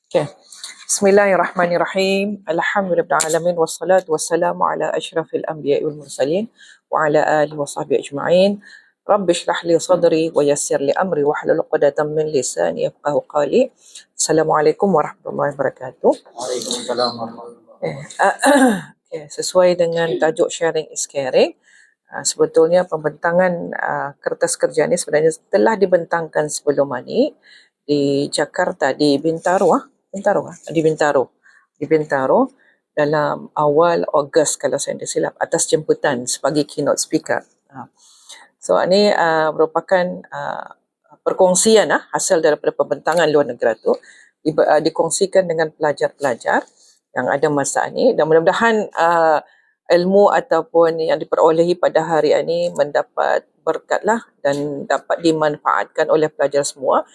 Okay. Bismillahirrahmanirrahim. Alhamdulillahirabbil wassalatu wassalamu ala asyrafil anbiya'i wal mursalin wa ala alihi wasahbihi ajma'in. Rabbi shrah li sadri wa yassir li amri wa hlul 'uqdatam min lisani yafqahu qawli. Assalamualaikum warahmatullahi wabarakatuh. Waalaikumsalam warahmatullahi wabarakatuh. Okay, sesuai dengan tajuk sharing is caring. Sebetulnya pembentangan kertas kerja ni sebenarnya telah dibentangkan sebelum ini di Jakarta, di Bintaro, di Bintaro dalam awal Ogos kalau saya tidak silap, atas jemputan sebagai keynote speaker. So ini merupakan perkongsian hasil daripada pembentangan luar negara tu dikongsikan dengan pelajar-pelajar yang ada masa ini, dan mudah-mudahan ilmu ataupun yang diperolehi pada hari ini mendapat berkatlah dan dapat dimanfaatkan oleh pelajar semua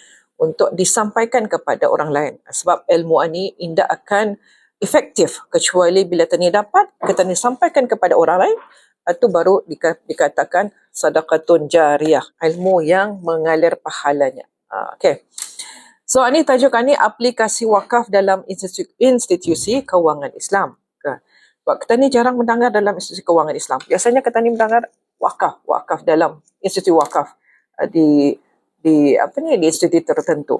untuk disampaikan kepada orang lain. Sebab ilmu ini tidak akan efektif kecuali bila tani dapat, kita disampaikan kepada orang lain, itu baru dikatakan sadaqatun jariyah, ilmu yang mengalir pahalanya. Okay. So ini tajuk ini aplikasi wakaf dalam institusi kewangan Islam. Sebab kita ni jarang mendengar dalam institusi kewangan Islam. Biasanya kita ni mendengar wakaf dalam institusi wakaf di institusi tertentu.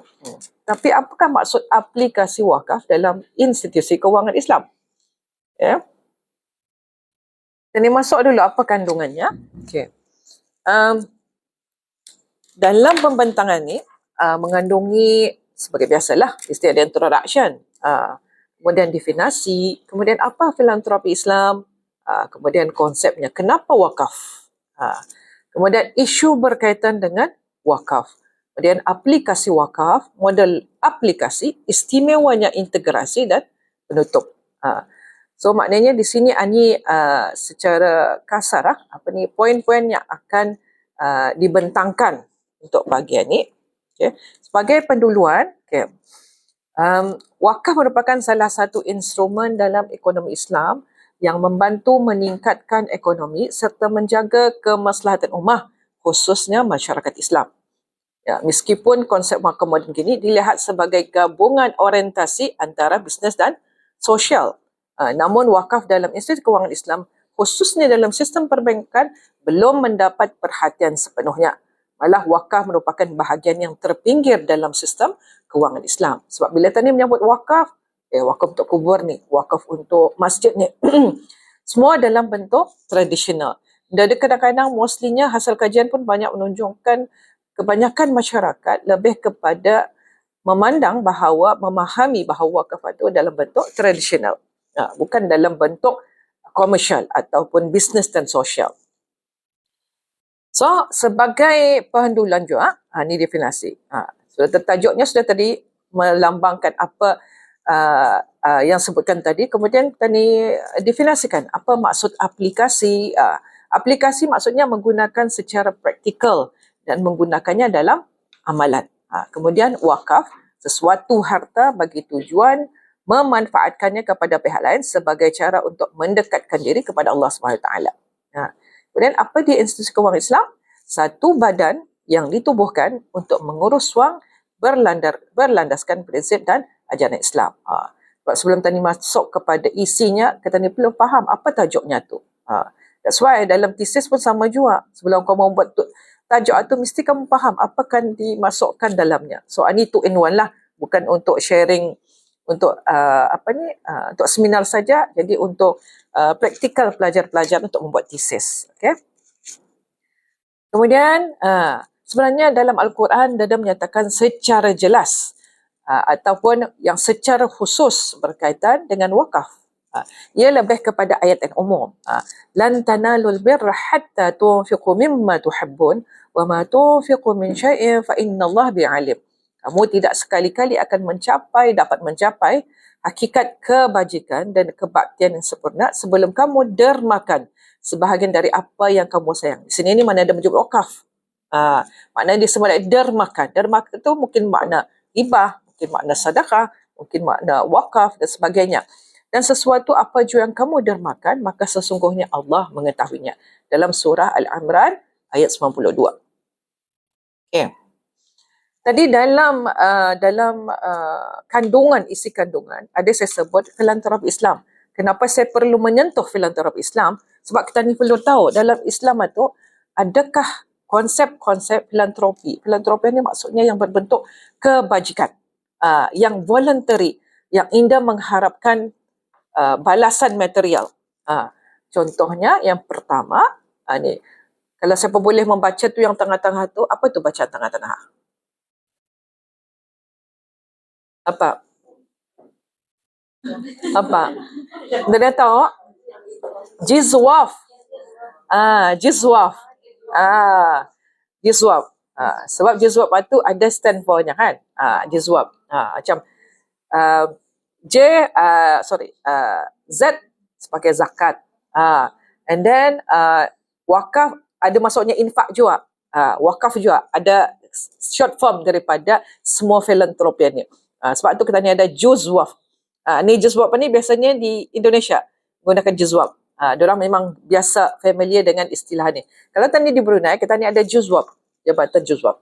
Tapi apakah maksud aplikasi wakaf dalam institusi kewangan Islam? Ya. Kita ni masuk dulu apa kandungannya. Okay. Dalam pembentangan ni mengandungi sebagai biasalah mesti ada introduction, kemudian definisi, kemudian apa filantropi Islam, kemudian konsepnya, kenapa wakaf, kemudian isu berkaitan dengan wakaf, kemudian aplikasi wakaf, model aplikasi, istimewanya integrasi dan penutup. So maknanya di sini ini secara kasar poin-poin yang akan dibentangkan untuk bahagian ini. Okay. Sebagai penduluan, okay. Wakaf merupakan salah satu instrumen dalam ekonomi Islam yang membantu meningkatkan ekonomi serta menjaga kemaslahatan ummah, khususnya masyarakat Islam. Ya, meskipun konsep wakaf moden kini dilihat sebagai gabungan orientasi antara bisnes dan sosial, namun wakaf dalam institusi kewangan Islam, khususnya dalam sistem perbankan, belum mendapat perhatian sepenuhnya. Malah wakaf merupakan bahagian yang terpinggir dalam sistem kewangan Islam. Sebab bila tadi menyebut wakaf, wakaf untuk kubur ni, wakaf untuk masjid ni, semua dalam bentuk tradisional. Dan kadang-kadang mostlynya hasil kajian pun banyak menunjukkan kebanyakan masyarakat lebih kepada memahami bahawa wakaf itu dalam bentuk tradisional, bukan dalam bentuk komersial ataupun bisnes dan sosial. So, sebagai pendulan juga, ini definisi. Tajuknya sudah tadi melambangkan apa yang sebutkan tadi. Kemudian tadi definisikan apa maksud aplikasi. Aplikasi maksudnya menggunakan secara praktikal dan menggunakannya dalam amalan. Kemudian wakaf, sesuatu harta bagi tujuan memanfaatkannya kepada pihak lain sebagai cara untuk mendekatkan diri kepada Allah SWT. Kemudian apa dia institusi kewangan Islam? Satu badan yang ditubuhkan untuk mengurus wang berlandaskan prinsip dan ajaran Islam. Sebab sebelum tadi masuk kepada isinya, kita ni perlu faham apa tajuknya tu. That's why dalam tesis pun sama juga. Sebelum kau mau buat tajuk tu, mesti kamu faham apa kan dimasukkan dalamnya. So ini 2 in 1 lah. Bukan untuk sharing, untuk untuk seminar saja. Jadi untuk praktikal pelajar-pelajar untuk membuat tesis. Okay? Kemudian sebenarnya dalam Al-Quran dia menyatakan secara jelas ataupun yang secara khusus berkaitan dengan wakaf. Ia lebih kepada ayat yang umum. Lan tanalul birra hatta tunfiqu mimma tuhibbun wa ma tunfiqu min syai'in fa innallaha bi'alim. Kamu tidak sekali-kali akan dapat mencapai hakikat kebajikan dan kebaktian yang sempurna sebelum kamu dermakan sebahagian dari apa yang kamu sayang. Di sini ni mana ada menyebut wakaf. Maknanya dia semua dermakan. Dermakan itu mungkin makna hibah, mungkin makna sedekah, mungkin makna wakaf dan sebagainya. Dan sesuatu apa jua yang kamu dermakan, maka sesungguhnya Allah mengetahuinya. Dalam surah Al-Imran ayat 92. Okay. Tadi dalam kandungan, isi kandungan, ada saya sebut filantropi Islam. Kenapa saya perlu menyentuh filantropi Islam? Sebab kita ni perlu tahu dalam Islam itu adakah konsep-konsep filantropi. Filantropi ni maksudnya yang berbentuk kebajikan, yang voluntary, yang indah mengharapkan balasan material. Contohnya yang pertama, ni kalau siapa boleh membaca tu yang tengah-tengah tu, apa tu bacaan tengah-tengah? Apa? Apa? Anda tahu? Jizwaf. Jizwaf. Jizwaf. Sebab jizwaf itu ada stand for-nya kan? Jizwaf. Macam J, Z sebagai zakat. And then wakaf ada maksudnya infak juga. Wakaf juga ada short form daripada semua filantropi ni. Sebab tu kita ni ada juzwaf. Ni juzwaf ni biasanya di Indonesia menggunakan juzwaf. Diorang memang biasa familiar dengan istilah ni. Kalau tadi di Brunei, kita ni ada juzwaf, jabatan juzwaf.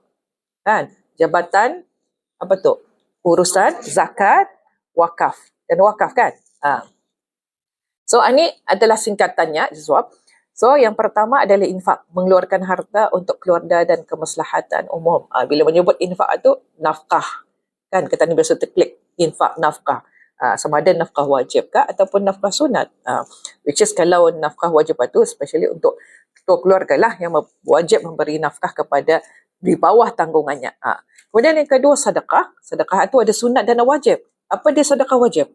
Kan? Jabatan apa tu? Urusan zakat, wakaf. Dan wakaf kan? So ini adalah singkatannya juzwaf. So yang pertama adalah infak, mengeluarkan harta untuk keluarga dan kemaslahatan umum. Bila menyebut infak itu nafkah. Kan kita ni biasa terklik infak nafkah. Sama ada nafkah wajib kah ataupun nafkah sunat. Which is kalau nafkah wajib itu especially untuk ketua keluarga lah yang wajib memberi nafkah kepada di bawah tanggungannya. Kemudian yang kedua sedekah. Sedekah itu ada sunat dan wajib. Apa dia sedekah wajib?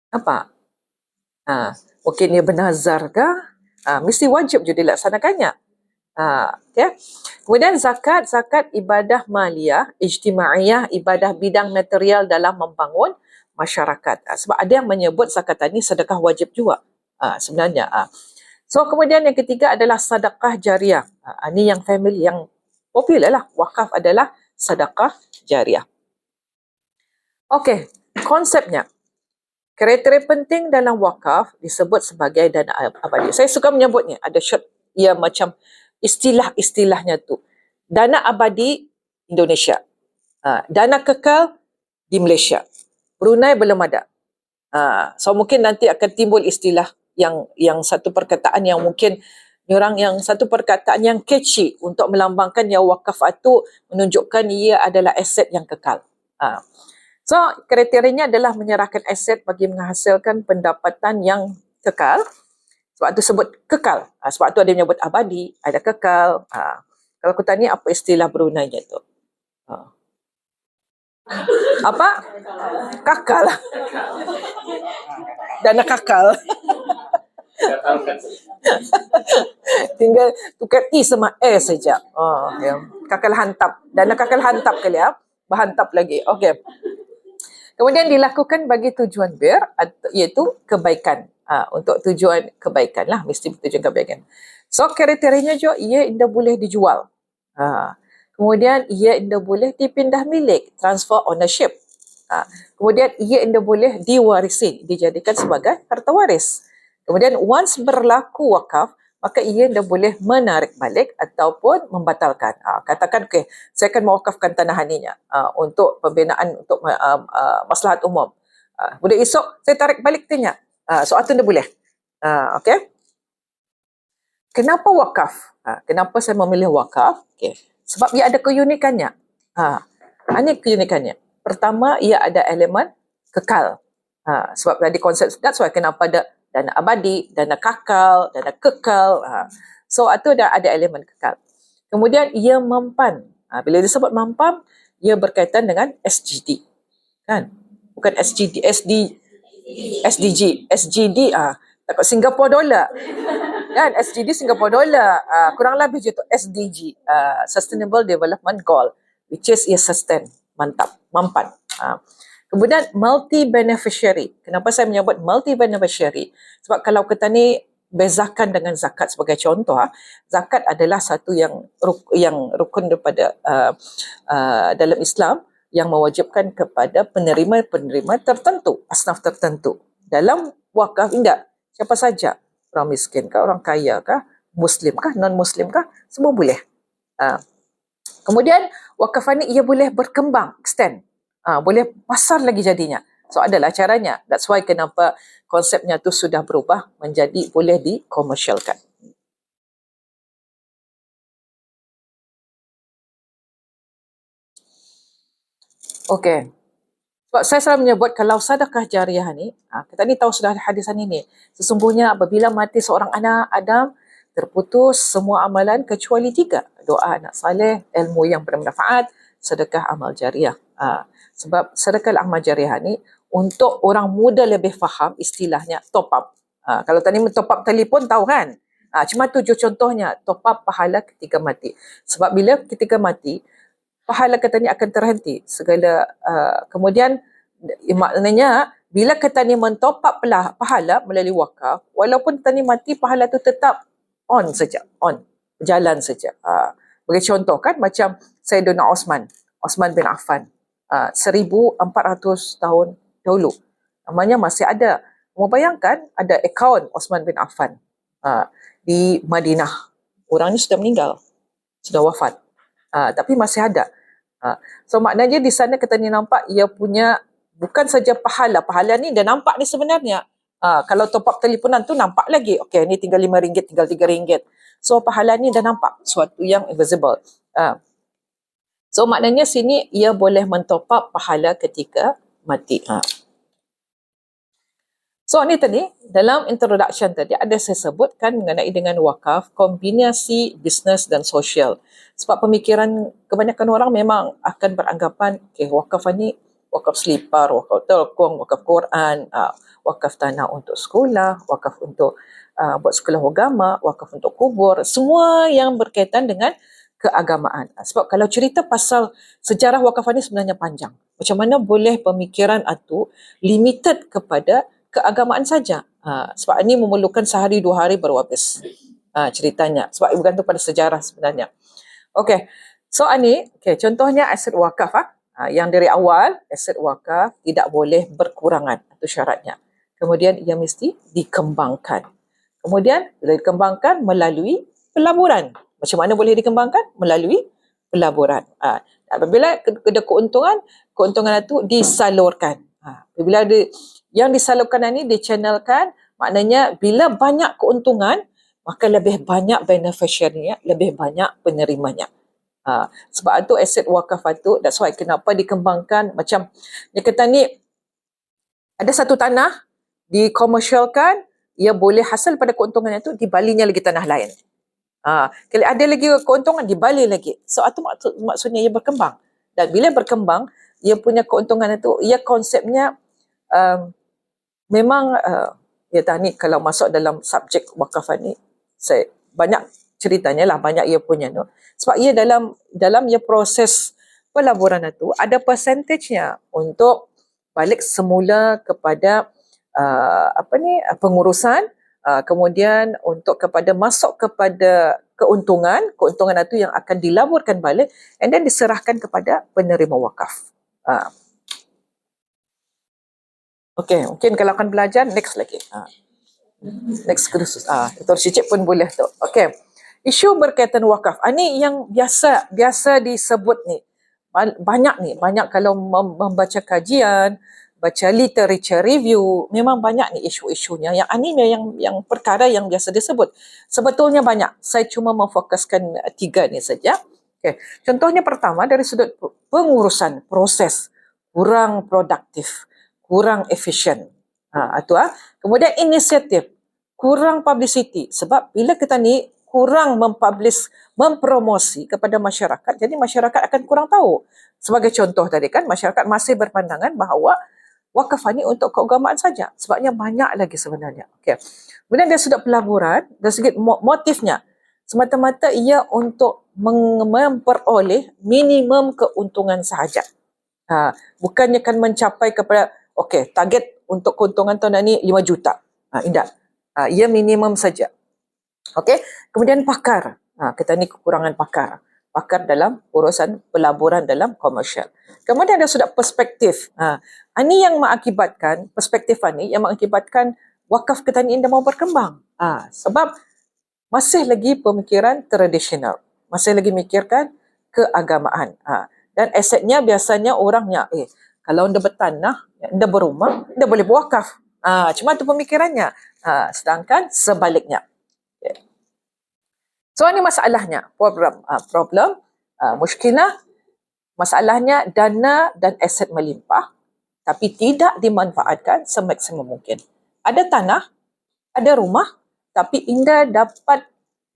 Apa? Mungkin dia bernazar kah? Mesti wajib je dilaksanakannya. Okay. Kemudian zakat ibadah maliyah, ijtimaiyah, ibadah bidang material dalam membangun masyarakat. Sebab ada yang menyebut zakat ini sedekah wajib juga sebenarnya. So kemudian yang ketiga adalah sedekah jariah. Ini yang family yang popular lah. Wakaf adalah sedekah jariah. Okey, konsepnya. Kriteria penting dalam wakaf disebut sebagai dana abadi. Saya suka menyebutnya, ada short, ia macam istilah-istilahnya tu. Dana abadi Indonesia. Dana kekal di Malaysia. Brunei belum ada. So mungkin nanti akan timbul istilah yang satu perkataan yang mungkin orang yang satu perkataan yang catchy untuk melambangkan yang wakaf itu menunjukkan ia adalah aset yang kekal. So kriterianya adalah menyerahkan aset bagi menghasilkan pendapatan yang kekal. Sebab tu sebut kekal. Sebab tu ada yang menyebut abadi, ada kekal. Kalau aku tanya apa istilah Brunei-nya tu? Apa? Kakal. Dana kakal. Tinggal tukar I sama A saja. Ya. Kakal hantap. Dana kakal hantap kali ya. Berhantap lagi. Okey. Kemudian dilakukan bagi tujuan bir, iaitu kebaikan. Untuk tujuan kebaikan lah, mesti tujuan kebaikan. So kriterianya juga ia tidak boleh dijual. Kemudian ia tidak boleh dipindah milik, transfer ownership. Kemudian ia tidak boleh diwarisi, dijadikan sebagai harta waris. Kemudian once berlaku wakaf, maka ia tidak boleh menarik balik ataupun membatalkan. Katakan, okay, saya akan mewakafkan tanah haninya untuk pembinaan, untuk maslahat umum. Kemudian esok saya tarik balik tanya. Soal itu tidak boleh. Okay? Kenapa wakaf? Kenapa saya memilih wakaf? Okay. Sebab ia ada keunikannya. Ini keunikannya. Pertama, ia ada elemen kekal. Sebab tadi konsep, that's why kenapa ada dana abadi, dana kakal, dana kekal. So, itu ada elemen kekal. Kemudian, ia mampan. Bila disebut mampan, ia berkaitan dengan SGD. Kan? Bukan SGD, SDG, takut Singapore dollar. Kan? SGD Singapore dollar. Kurang lebih je tu SDG, Sustainable Development Goal, which is ia sustain, mantap, mampan. Kemudian multi-beneficiary. Kenapa saya menyebut multi-beneficiary? Sebab kalau kita ni bezakan dengan zakat sebagai contoh, zakat adalah satu yang rukun daripada dalam Islam yang mewajibkan kepada penerima-penerima tertentu, asnaf tertentu. Dalam wakaf tidak, siapa saja, orang miskin kah, orang kaya kah, muslim kah, non-muslim kah, semua boleh. Kemudian wakaf ni ia boleh berkembang, extend. Boleh pasar lagi jadinya. So adalah caranya. That's why kenapa konsepnya tu sudah berubah menjadi boleh dikomersialkan. Okey. Sebab saya selalu menyebut kalau sedekah jariah ni, kita ni tahu sudah ada hadisan ini. Sesungguhnya apabila mati seorang anak Adam, terputus semua amalan kecuali 3. Doa anak saleh, ilmu yang bermanfaat, sedekah amal jariah. Sebab sedekah amal jariah ni untuk orang muda lebih faham istilahnya top up. Kalau tadi top up telefon tahu kan? Cuma 7 contohnya top up pahala ketika mati. Sebab bila ketika mati, pahala kita ni akan terhenti segala kemudian maknanya bila kita ni mentop up pahala melalui wakaf, walaupun kita ni mati, pahala tu tetap on saja, berjalan saja. Bagi contoh kan macam Sayyidina Osman bin Affan, 1400 tahun dahulu namanya masih ada. Membayangkan ada akaun Osman bin Affan di Madinah, orang ni sudah meninggal, sudah wafat, tapi masih ada. So maknanya di sana kita ni nampak ia punya bukan saja pahala ni dah nampak ni sebenarnya. Kalau top up teleponan tu nampak lagi. Okey, ni tinggal RM5, tinggal RM3. So pahala ni dah nampak suatu yang invisible. So maknanya sini ia boleh mentop up pahala ketika mati. So ni tadi dalam introduction tadi ada saya sebutkan mengenai dengan wakaf, kombinasi bisnes dan sosial. Sebab pemikiran kebanyakan orang memang akan beranggapan wakaf ni wakaf selipar, wakaf telkong, wakaf Quran, wakaf tanah untuk sekolah, wakaf untuk buat sekolah agama, wakaf untuk kubur, semua yang berkaitan dengan keagamaan. Sebab kalau cerita pasal sejarah wakaf ni sebenarnya panjang. Macam mana boleh pemikiran itu limited kepada keagamaan saja. Sebab ini memerlukan sehari 2 hari baru habis ceritanya. Sebab bergantung pada sejarah sebenarnya. Okey. So ini contohnya aset wakaf. Yang dari awal aset wakaf tidak boleh berkurangan. Itu syaratnya. Kemudian ia mesti dikembangkan. Kemudian bila dikembangkan melalui pelaburan. Macam mana boleh dikembangkan? Melalui pelaburan. Apabila ada keuntungan itu disalurkan. Bila ada yang disalurkan ini dichannelkan, maknanya bila banyak keuntungan, maka lebih banyak beneficiary-nya, lebih banyak penerimanya. Sebab itu aset wakaf itu, that's why kenapa dikembangkan macam dia kata ni ada satu tanah dikomersialkan, ia boleh hasil pada keuntungan itu dibalinya lagi tanah lain. Kalau ada lagi keuntungan dibali lagi. So itu maksudnya ia berkembang. Dan bila berkembang, ia punya keuntungan itu, ia konsepnya memang ni kalau masuk dalam subjek wakaf ni saya banyak ceritanya lah, banyak ia punya tu. Sebab ia dalam ia proses pelaburan itu ada persentajnya untuk balik semula kepada pengurusan, kemudian untuk kepada masuk kepada keuntungan itu yang akan dilaburkan balik and then diserahkan kepada penerima wakaf. Okey, mungkin kalau akan belajar next lagi. Next kursus. Dr. Cicik pun boleh tu. Okey. Isu berkaitan wakaf. Ini yang biasa disebut ni. Banyak kalau membaca kajian, baca literature review, memang banyak ni isu-isunya. Yang ini yang perkara yang biasa disebut. Sebetulnya banyak. Saya cuma memfokuskan 3 ni saja. Okey. Contohnya pertama dari sudut pengurusan proses kurang produktif, kurang efisien. Kemudian inisiatif, kurang publicity. Sebab bila kita ni kurang mempromosi kepada masyarakat, jadi masyarakat akan kurang tahu. Sebagai contoh tadi kan, masyarakat masih berpandangan bahawa wakaf ni untuk keagamaan saja. Sebabnya banyak lagi sebenarnya. Okay. Kemudian dari sudut pelaburan, dari segi motifnya, semata-mata ia untuk memperoleh minimum keuntungan sahaja. Bukannya akan mencapai kepada target untuk keuntungan tahun ini 5 juta. Tidak. Ia minimum saja. Okey. Kemudian pakar. Kita ni kekurangan pakar. Pakar dalam urusan pelaburan dalam komersial. Kemudian ada sudut perspektif. Ini yang mengakibatkan, perspektif ini yang mengakibatkan wakaf kita ni tidak mau berkembang. Sebab masih lagi pemikiran tradisional. masih lagi mikirkan keagamaan. Dan asetnya biasanya orangnya, kalau anda bertanah, anda berumah, anda boleh berwakaf. Cuma itu pemikirannya. Sedangkan sebaliknya. Okay. So ini masalahnya, problem, muskilah, masalahnya dana dan aset melimpah tapi tidak dimanfaatkan semaksimum mungkin. Ada tanah, ada rumah, tapi anda dapat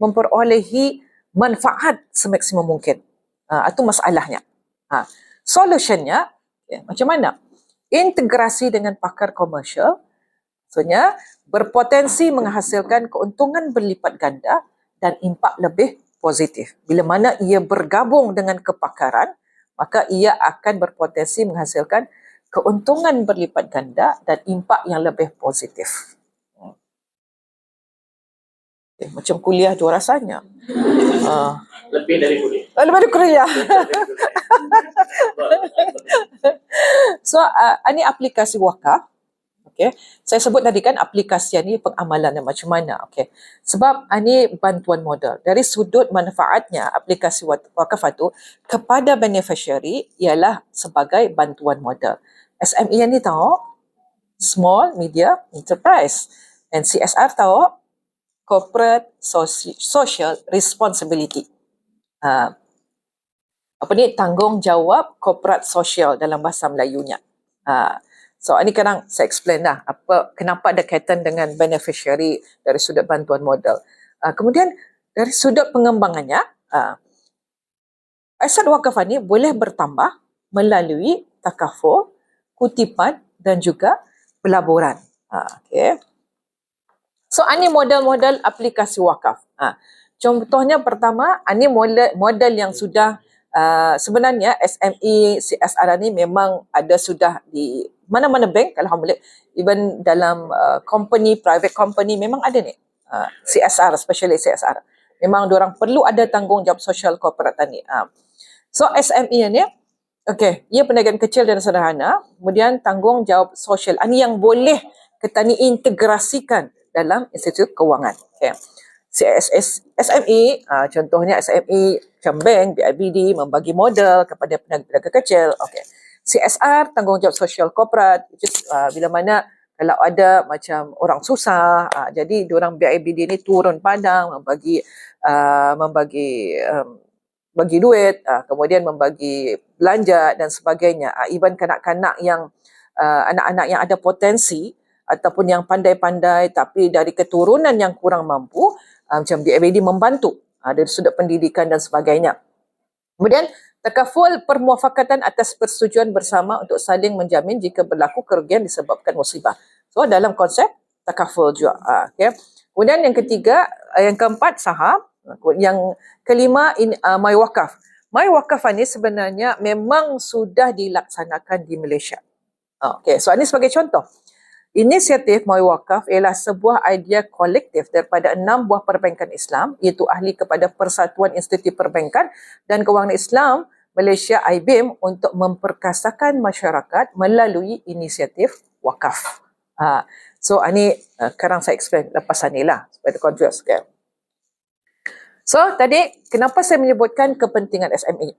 memperolehi manfaat semaksimum mungkin. Itu masalahnya. Solutionnya, macam mana? Integrasi dengan pakar komersial, maksudnya berpotensi menghasilkan keuntungan berlipat ganda dan impak lebih positif. Bila mana ia bergabung dengan kepakaran, maka ia akan berpotensi menghasilkan keuntungan berlipat ganda dan impak yang lebih positif. Macam kuliah tu rasanya. Lebih dari kuliah. Lebih dari kuliah. So, ini aplikasi wakaf. Okay. Saya sebut tadi kan aplikasi ni pengamalan yang macam mana. Okay. Sebab ini bantuan modal. Dari sudut manfaatnya, aplikasi wakaf itu kepada beneficiary ialah sebagai bantuan modal. SME ni tahu, Small Media Enterprise. And CSR tahu, Corporate Social Responsibility. Tanggungjawab korporat sosial dalam bahasa Melayunya. So ini kadang saya explain lah kenapa ada kaitan dengan beneficiary dari sudut bantuan modal. Kemudian dari sudut pengembangannya, aset wakaf ini boleh bertambah melalui takaful, kutipan dan juga pelaburan. Okay. So ini model-model aplikasi wakaf. Contohnya pertama, ini model yang sudah sebenarnya SME CSR ini memang ada sudah di mana-mana bank, alhamdulillah, even dalam company, private company memang ada ni. CSR, especially CSR. Memang diorang perlu ada tanggungjawab sosial korporat ni. So SME ni, okay, ia perniagaan kecil dan sederhana, kemudian tanggungjawab sosial. Ini yang boleh kita ni integrasikan dalam institut kewangan. Okay. SME, contohnya SME macam bank, BIBD membagi modal kepada peniaga kecil. Okay. CSR, tanggungjawab sosial korporat, bila mana kalau ada macam orang susah, jadi diorang BIBD ni turun padang bagi duit, kemudian membagi belanja dan sebagainya. Even kanak-kanak yang anak-anak yang ada potensi ataupun yang pandai-pandai tapi dari keturunan yang kurang mampu, macam BIBD membantu dari sudut pendidikan dan sebagainya. Kemudian takaful permuafakatan atas persetujuan bersama untuk saling menjamin jika berlaku kerugian disebabkan musibah. So dalam konsep takaful juga. Okay. Kemudian yang ketiga, yang keempat saham. Yang kelima My Wakaf. My Wakaf ini sebenarnya memang sudah dilaksanakan di Malaysia. Okay. So ini sebagai contoh. Inisiatif My Wakaf ialah sebuah idea kolektif daripada 6 buah perbankan Islam, iaitu ahli kepada Persatuan Institut Perbankan dan Kewangan Islam Malaysia IBIM untuk memperkasakan masyarakat melalui inisiatif wakaf. So ini sekarang saya explain lepas ni lah supaya confuse. Okay. So tadi kenapa saya menyebutkan kepentingan SME?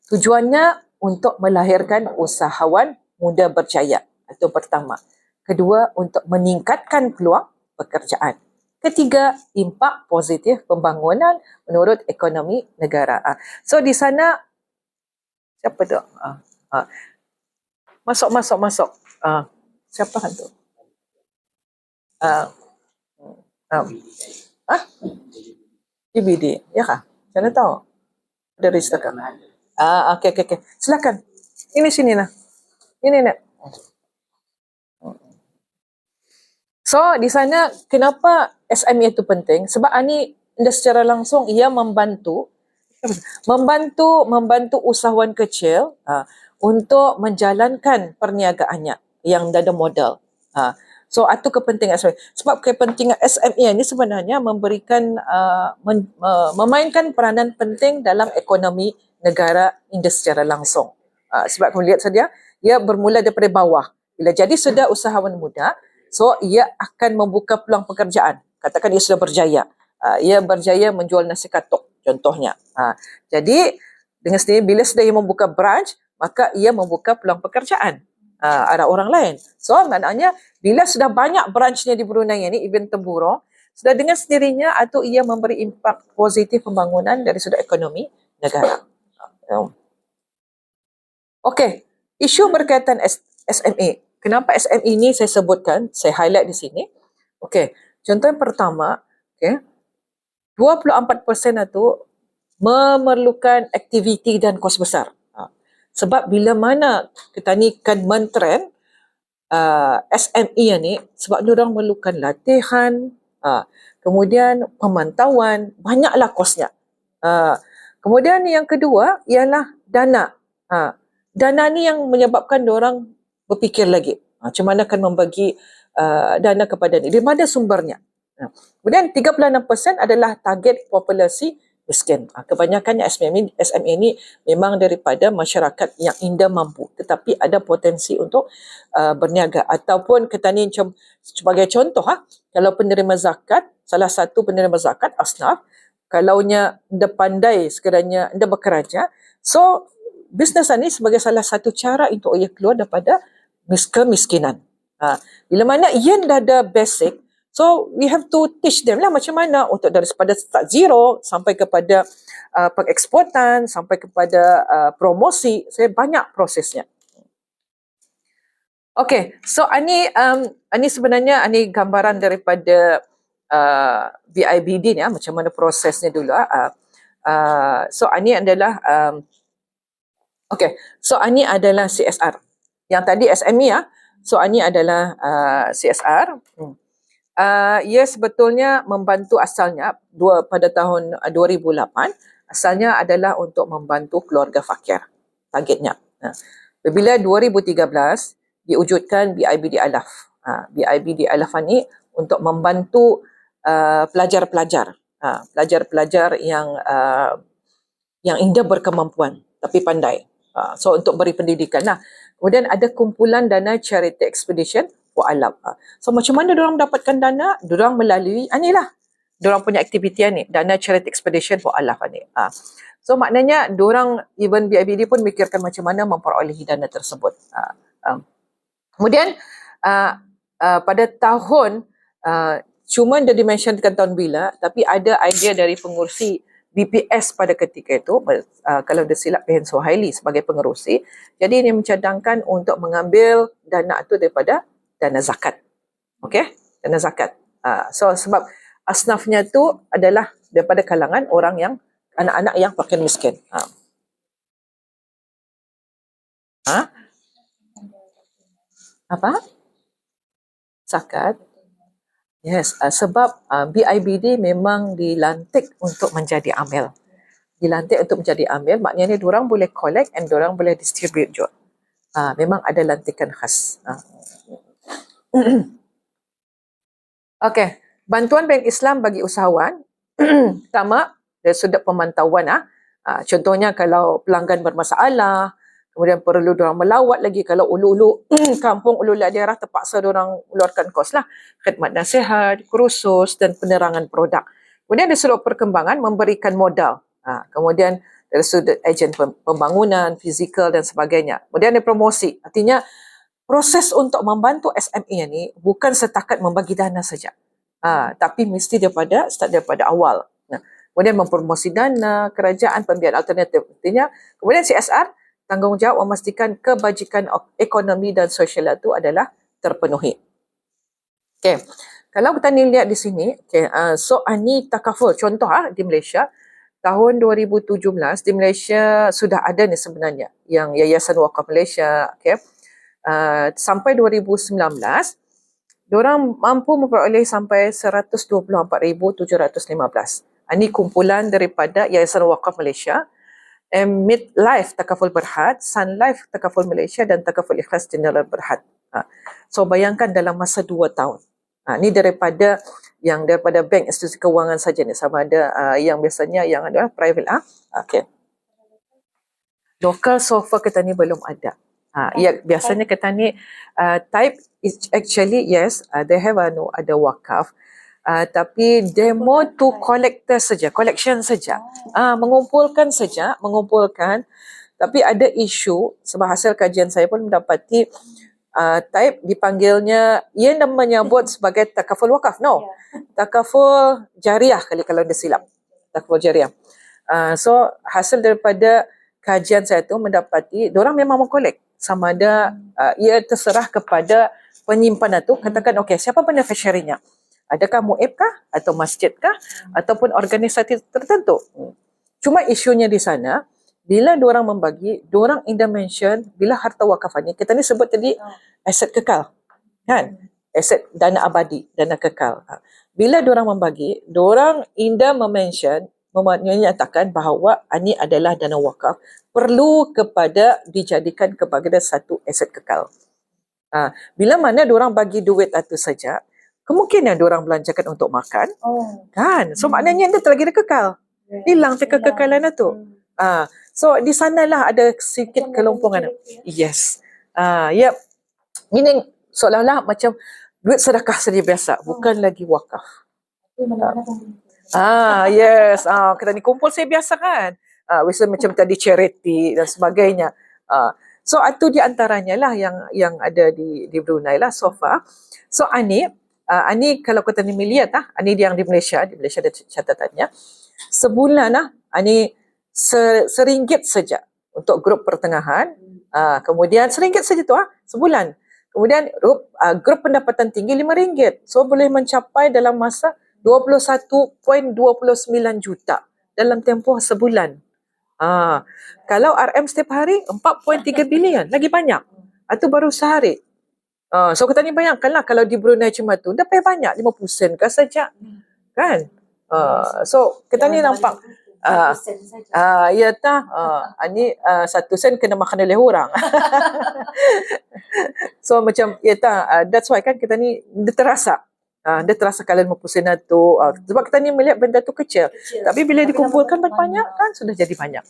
Tujuannya untuk melahirkan usahawan muda berjaya. Itu pertama. Kedua, untuk meningkatkan peluang pekerjaan. Ketiga, impak positif pembangunan menurut ekonomi negara. So di sana, siapa tu? Masuk. Siapa tu? DBD, ya kah? Saya nak tahu. Ada register kah? Okay. Silakan. Sini lah. Ini nak. So di sana kenapa SME itu penting? Sebab ini secara langsung ia membantu usahawan kecil untuk menjalankan perniagaannya yang ada modal. So itu kepentingan SME. Sebab kepentingan SME ini sebenarnya memberikan memainkan peranan penting dalam ekonomi negara ini secara langsung. Sebab kamu lihat saja, ia bermula daripada bawah. Bila jadi sudah usahawan muda, so ia akan membuka peluang pekerjaan. Katakan ia sudah berjaya. Ia berjaya menjual nasi katuk. contohnya. Jadi dengan sendiri bila sudah ia membuka branch, maka ia membuka peluang pekerjaan ada orang lain. So maknanya bila sudah banyak branchnya di Brunei ini, even temburung, sudah dengan sendirinya atau ia memberi impak positif pembangunan dari sudut ekonomi negara. Okey, isu berkaitan SME. Kenapa SME ini saya sebutkan, saya highlight di sini. Okey, contoh yang pertama, okey, 24% itu memerlukan aktiviti dan kos besar. Sebab bila mana kita ni kan mentrend SME ni, sebab diorang memerlukan latihan, kemudian pemantauan, banyaklah kosnya. Kemudian yang kedua ialah dana. Dana ni yang menyebabkan diorang berfikir lagi macam mana akan membagi dana kepada ni, di mana sumbernya. Kemudian 36% adalah target populasi miskin. Kebanyakannya SME ini memang daripada masyarakat yang indah mampu, tetapi ada potensi untuk berniaga. Ataupun kita ni sebagai contoh, kalau penerima zakat, salah satu penerima zakat asnaf, kalaunya anda pandai sekiranya anda bekerja, so bisnes ini sebagai salah satu cara untuk ia keluar daripada kemiskinan. Bila mana ia dah ada basic, so we have to teach them lah macam mana untuk daripada start zero sampai kepada pengeksportan, sampai kepada promosi. Saya banyak prosesnya. Okey, so ini sebenarnya ini gambaran daripada BIBD ni, macam mana prosesnya dulu. So ini adalah so ini adalah CSR. Yang tadi SME so ini adalah CSR. Ia sebetulnya membantu asalnya pada tahun 2008, asalnya adalah untuk membantu keluarga fakir, targetnya. Bila 2013 diwujudkan BIBD Alaf. BIBD Alaf ini untuk membantu pelajar-pelajar yang indah berkemampuan tapi pandai. So untuk beri pendidikan. Kemudian ada kumpulan dana charity expedition Alaf. So macam mana diorang mendapatkan dana? Diorang melalui inilah. Diorang punya aktiviti ni, dana charity expedition Alaf ni. So maknanya diorang, even BIBD pun mikirkan macam mana memperolehi dana tersebut. Kemudian pada tahun cuma dia dimensionkan tahun bila, tapi ada idea dari pengurusi BPS pada ketika itu, kalau dia silap Hen Sohaili sebagai pengerusi, jadi ini mencadangkan untuk mengambil dana itu daripada dana zakat. Okey, dana zakat. So sebab asnafnya itu adalah daripada kalangan orang yang anak-anak yang fakir miskin. Apa? Zakat. Yes, sebab BIBD memang dilantik untuk menjadi amil. Dilantik untuk menjadi amil, maknanya diorang boleh collect and diorang boleh distribute juga. Memang ada lantikan khas. Okey, bantuan Bank Islam bagi usahawan. Pertama, dari sudut pemantauan. Contohnya kalau pelanggan bermasalah, kemudian perlu diorang melawat lagi. Kalau ulu-ulu kampung, ulu-ulu daerah, terpaksa diorang keluarkan kos lah. Khidmat nasihat, kursus dan penerangan produk. Kemudian dari sudut perkembangan, memberikan modal. Kemudian dari sudut ejen pembangunan, fizikal dan sebagainya. Kemudian ada promosi. Artinya, proses untuk membantu SME ini bukan setakat membagi dana saja. Tapi mesti start daripada awal. Kemudian mempromosi dana, kerajaan, pembiayaan alternatif. Artinya, kemudian CSR, tanggungjawab memastikan kebajikan ekonomi dan sosial itu adalah terpenuhi. Okay. Kalau kita lihat di sini, so ini takaful. Contoh di Malaysia, tahun 2017 di Malaysia sudah ada ni sebenarnya yang Yayasan Wakaf Malaysia. Okay. Sampai 2019, diorang mampu memperoleh sampai 124,715. Ini kumpulan daripada Yayasan Wakaf Malaysia, Midlife Takaful Berhad, Sun Life Takaful Malaysia dan Takaful Ikhlas General Berhad. So bayangkan dalam masa 2 tahun. Ini daripada bank institusi kewangan saja ni, sama ada yang biasanya yang adalah private. Okay. Local so far kita ni belum ada. Biasanya kita ni type is actually yes, they have ada wakaf. Tapi demo to collector saja, collection saja. Mengumpulkan saja, mengumpulkan. Tapi ada isu, sebab hasil kajian saya pun mendapati Taib dipanggilnya, ia menyebut sebagai takaful wakaf. No, takaful jariah kali kalau dia silap. Takaful jariah. So hasil daripada kajian saya tu mendapati diorang memang mengkolek sama ada ia terserah kepada penyimpanan tu, katakan okey, siapa beneficiary-nya, adakah muib kah atau masjid kah ataupun organisasi tertentu. Cuma isunya di sana bila diorang membagi, diorang in mention bila harta wakaf ni, kita ni sebut tadi aset kekal kan, aset dana abadi, dana kekal. Bila diorang membagi, diorang indah memention, menyatakan bahawa ini adalah dana wakaf perlu kepada dijadikan kepada satu aset kekal. Bila mana diorang bagi duit itu saja, kemungkinan diorang belanjakan untuk makan, kan? So maknanya dia lagi dia kekal, hilang kekekalan itu. So di sanalah ada sedikit kelompongan. Yes. Yep. Meaning seolah-olah macam duit sedekah saja biasa, bukan lagi wakaf. Yes. Kita ni kumpul saya biasa kan. Biasa macam tadi charity dan sebagainya. So itu di antaranya lah yang ada di Brunei lah so far. So ani kalau kita ni melihat ani yang di Malaysia ada catatannya. Sebulan ani RM1 saja untuk grup pertengahan. Kemudian RM1 saja tu sebulan. Kemudian grup pendapatan tinggi RM5. So boleh mencapai dalam masa 21.29 juta dalam tempoh sebulan. Kalau RM setiap hari 4.3 bilion, lagi banyak. Itu baru sehari. So kita ni bayangkanlah kalau di Brunei cuma tu, dah payah banyak 50 sen ke saja. Kan? So kita ni nampak ya tah, ni 1 sen kena makan oleh orang. So macam ya tah, that's why kan kita ni dia terasa. Dia terasa kalau 50 sen tu, sebab kita ni melihat benda tu kecil. Tapi bila dikumpulkan banyak kan sudah jadi banyak.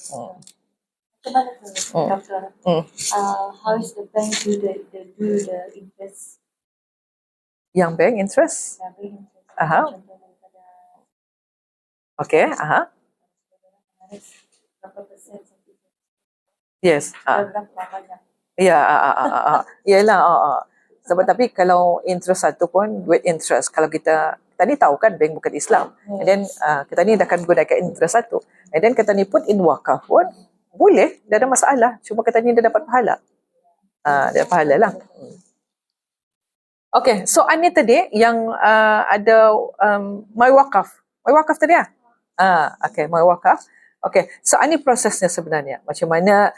Doctor, how is the bank do the interest? Yang bank interest? Okay, yes. Ya, yalah. Sebab tapi kalau interest satu pun duit interest, kalau kita ni tahu kan bank bukan Islam, and then kita ni dah akan gunakan interest satu, and then kita ni put in wakaf pun boleh, dah ada masalah, cuma kita ni dah dapat pahala. Dapat pahala lah. Okay, so ani tadi yang ada my wakaf tadi okay, my wakaf. Okay, so ini prosesnya sebenarnya. Macam mana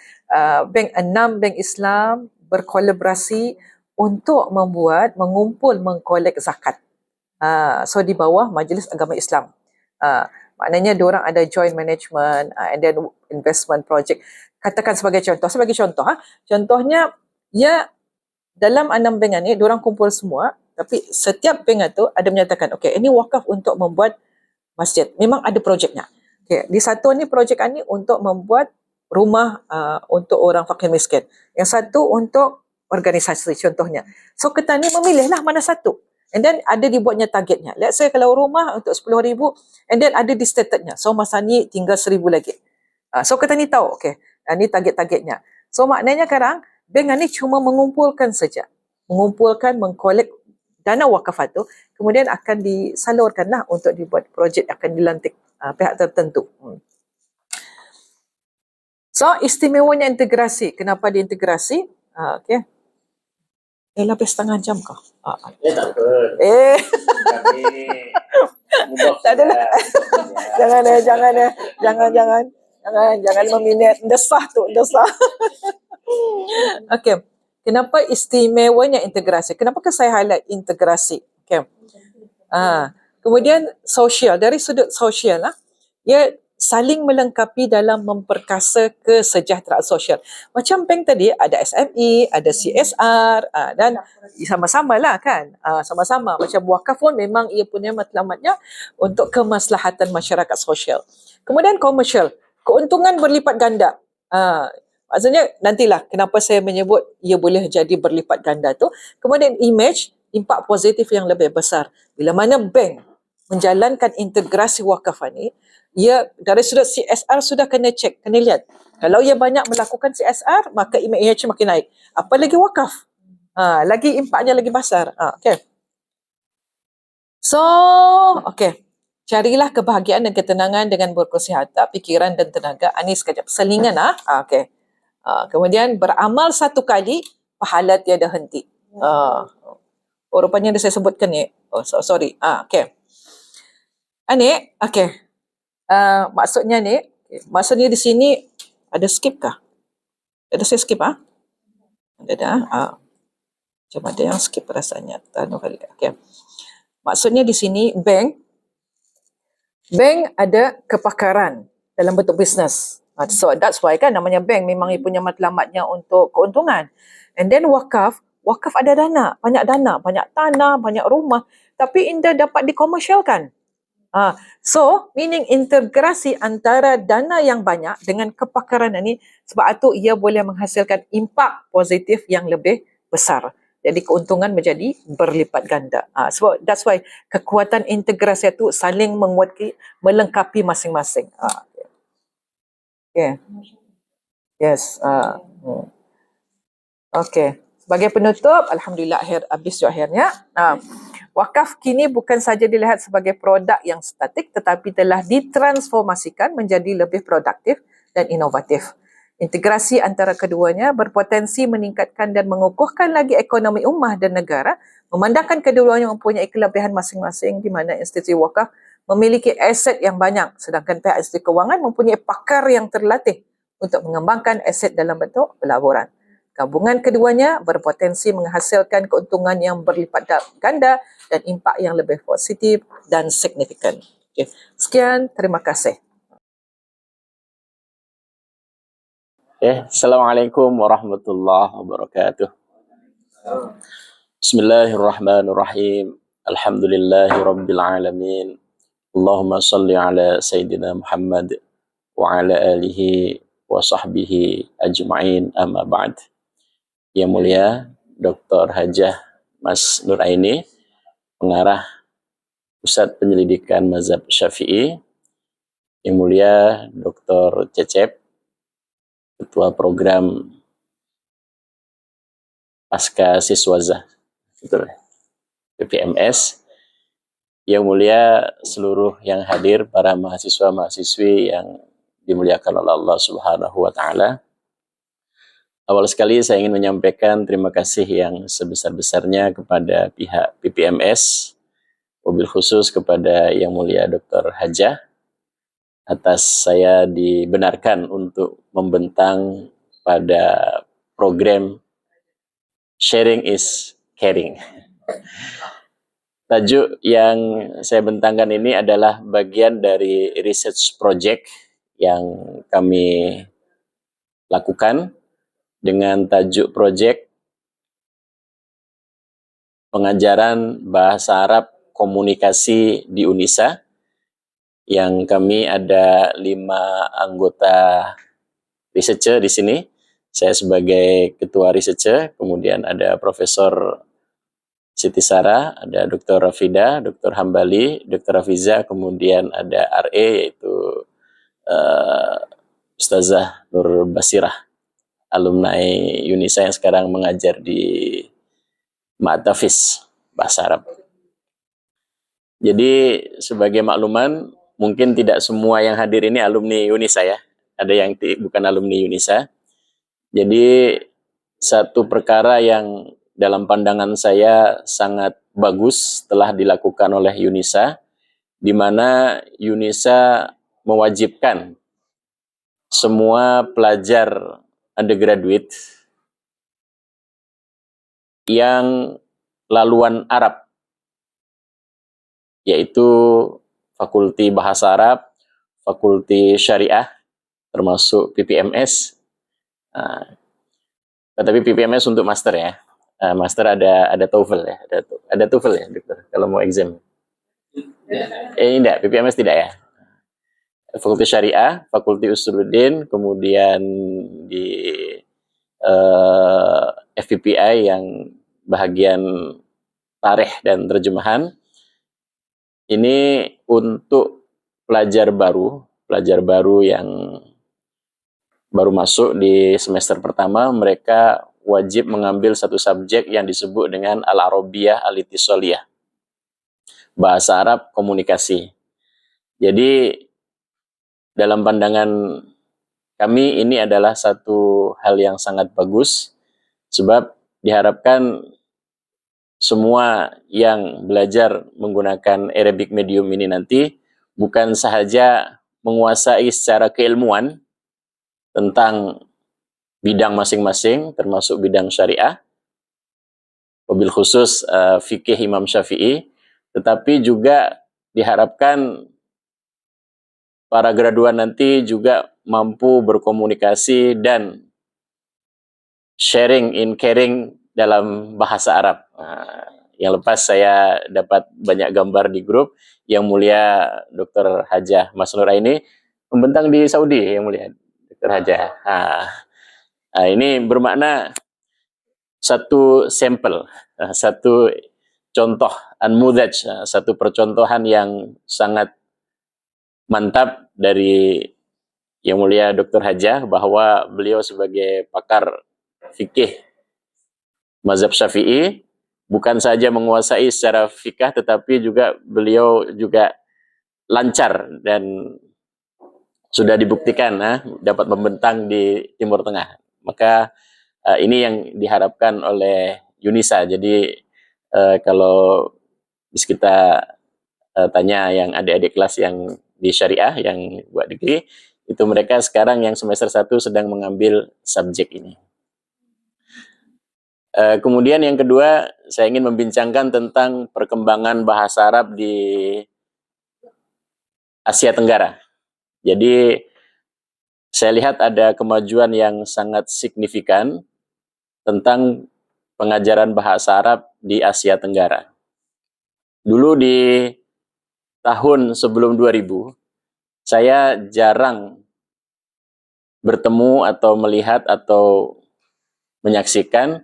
bank 6 bank Islam berkolaborasi untuk mengumpul, mengkolek zakat. So di bawah Majlis Agama Islam. Maknanya diorang ada joint management and then investment project. Katakan sebagai contoh. Contohnya, ya dalam 6 bank ni, diorang kumpul semua. Tapi setiap bank itu ada menyatakan, okay, ini wakaf untuk membuat masjid. Memang ada projeknya. Okay, di satu ni projek ni untuk membuat rumah untuk orang fakir miskin. Yang satu untuk organisasi contohnya. So kita ni memilihlah mana satu. And then ada dibuatnya targetnya. Let's say kalau rumah untuk 10,000 and then ada distatednya. So masa ni tinggal 1,000 lagi. So kita ni tahu, okay, ni target-targetnya. So maknanya sekarang bank ni cuma mengumpulkan saja. Mengumpulkan, mengkolek dana wakaf itu, kemudian akan disalurkanlah untuk dibuat projek, akan dilantik pihak tertentu. So istimewanya integrasi. Kenapa diintegrasi? Okay. Lebih setengah jam kah? Tak apa. Kami tak adalah. Jangan meminat. Desah. Okay. Kenapa istimewanya integrasi? Kenapa saya highlight integrasi? Okay. Kemudian sosial, dari sudut sosial ia saling melengkapi dalam memperkasa kesejahteraan sosial. Macam bank tadi ada SME, ada CSR dan sama-sama lah kan. Sama-sama. Macam wakaf pun memang ia punya matlamatnya untuk kemaslahatan masyarakat sosial. Kemudian komersial, keuntungan berlipat ganda. Maksudnya nantilah kenapa saya menyebut ia boleh jadi berlipat ganda tu. Kemudian image, impak positif yang lebih besar. Bila mana bank menjalankan integrasi wakaf ni, ia dari sudut CSR sudah kena cek, kena lihat. Kalau ia banyak melakukan CSR, maka IMH makin naik. Apa lagi wakaf? Lagi impaknya lagi besar. Okay. So, okay. Carilah kebahagiaan dan ketenangan dengan berkongsi harta, fikiran dan tenaga. Ini sekejap selingan. Okay. Kemudian beramal satu kali, pahala tiada henti. Rupanya dah saya sebutkan ni. Sorry. Okay. Ini, okay. Maksudnya ni, maksudnya di sini ada skip kah? Ada saya skip Ada. Macam ada yang skip rasanya. Okay. Maksudnya di sini bank ada kepakaran dalam bentuk bisnes. So that's why kan namanya bank, memang ia punya matlamatnya untuk keuntungan. And then wakaf ada dana, banyak tanah, banyak rumah, tapi indah dapat dikomersialkan. So meaning integrasi antara dana yang banyak dengan kepakaran ini, sebab itu ia boleh menghasilkan impak positif yang lebih besar. Jadi keuntungan menjadi berlipat ganda. So that's why kekuatan integrasi itu saling menguatkan, melengkapi masing-masing. Okay. Yes. Okay. Sebagai penutup, alhamdulillah habis akhirnya. Wakaf kini bukan saja dilihat sebagai produk yang statik, tetapi telah ditransformasikan menjadi lebih produktif dan inovatif. Integrasi antara keduanya berpotensi meningkatkan dan mengukuhkan lagi ekonomi ummah dan negara, memandangkan keduanya mempunyai kelebihan masing-masing, di mana institusi wakaf memiliki aset yang banyak, sedangkan pihak institusi kewangan mempunyai pakar yang terlatih untuk mengembangkan aset dalam bentuk pelaburan. Gabungan keduanya berpotensi menghasilkan keuntungan yang berlipat ganda dan impak yang lebih positif dan signifikan. Okay. Sekian, terima kasih. Assalamualaikum warahmatullahi wabarakatuh. Bismillahirrahmanirrahim. Alhamdulillahi rabbil alamin. Allahumma salli ala Sayyidina Muhammad wa ala alihi wa sahbihi ajma'in, amma ba'd. Yang mulia Dr. Hajah Mas Nuraini, pengarah Pusat Penyelidikan Mazhab Syafi'i. Yang mulia Dr. Cecep, Ketua Program Pasca Siswazah PPMS. Yang mulia seluruh yang hadir, para mahasiswa-mahasiswi yang dimuliakan oleh Allah Subhanahu wa Ta'ala. Awal sekali saya ingin menyampaikan terima kasih yang sebesar-besarnya kepada pihak PPMS, wabil khusus kepada Yang Mulia Dr. Hajah, atas saya dibenarkan untuk membentang pada program Sharing is Caring. Tajuk yang saya bentangkan ini adalah bagian dari research project yang kami lakukan dengan tajuk project pengajaran bahasa Arab komunikasi di UNISA, yang kami ada 5 anggota researcher di sini. Saya sebagai ketua researcher, kemudian ada Profesor Siti Sarah, ada Dr. Rafida, Dr. Hambali, Dr. Rafiza, kemudian ada RE yaitu Ustazah Nur Basirah, alumni UNISA yang sekarang mengajar di Ma'atafis Bahasa Arab. Jadi sebagai makluman, mungkin tidak semua yang hadir ini alumni UNISA ya. Ada yang bukan alumni UNISA. Jadi satu perkara yang dalam pandangan saya sangat bagus telah dilakukan oleh UNISA, di mana UNISA mewajibkan semua pelajar undergraduate yang laluan Arab, yaitu Fakulti Bahasa Arab, Fakulti Syariah, termasuk PPMS. Tapi PPMS untuk master ya. Master ada TOEFL ya, ada TOEFL ya, dokter, kalau mau exam. Tidak, PPMS tidak ya. Fakulti Syariah, Fakulti Usuluddin, kemudian di FPPI yang bahagian tarikh dan terjemahan, ini untuk pelajar baru yang baru masuk di semester pertama, mereka wajib mengambil satu subjek yang disebut dengan Al-Arabiyah Al-Ittisaliyah, bahasa Arab komunikasi. Jadi dalam pandangan kami ini adalah satu hal yang sangat bagus, sebab diharapkan semua yang belajar menggunakan Arabic medium ini nanti bukan sahaja menguasai secara keilmuan tentang bidang masing-masing, termasuk bidang syariah, wabil khusus fikih Imam Syafi'i, tetapi juga diharapkan para graduan nanti juga mampu berkomunikasi dan sharing in caring dalam bahasa Arab. Yang lepas saya dapat banyak gambar di grup. Yang mulia Dr. Hajah Mas Nur ini membentang di Saudi, yang mulia Dr. Hajah. Ini bermakna satu sampel, satu contoh, anmudaj, satu percontohan yang sangat mantap dari yang mulia Dr. Hajah, bahwa beliau sebagai pakar fikih mazhab Syafi'i bukan saja menguasai secara fikih, tetapi juga beliau juga lancar dan sudah dibuktikan dapat membentang di Timur Tengah. Maka ini yang diharapkan oleh Yunisa. Jadi kalau kita tanya yang adik-adik kelas yang di syariah, yang buat degree, itu mereka sekarang yang semester 1 sedang mengambil subjek ini. Kemudian yang kedua, saya ingin membincangkan tentang perkembangan bahasa Arab di Asia Tenggara. Jadi saya lihat ada kemajuan yang sangat signifikan tentang pengajaran bahasa Arab di Asia Tenggara. Dulu di tahun sebelum 2000, saya jarang bertemu atau melihat atau menyaksikan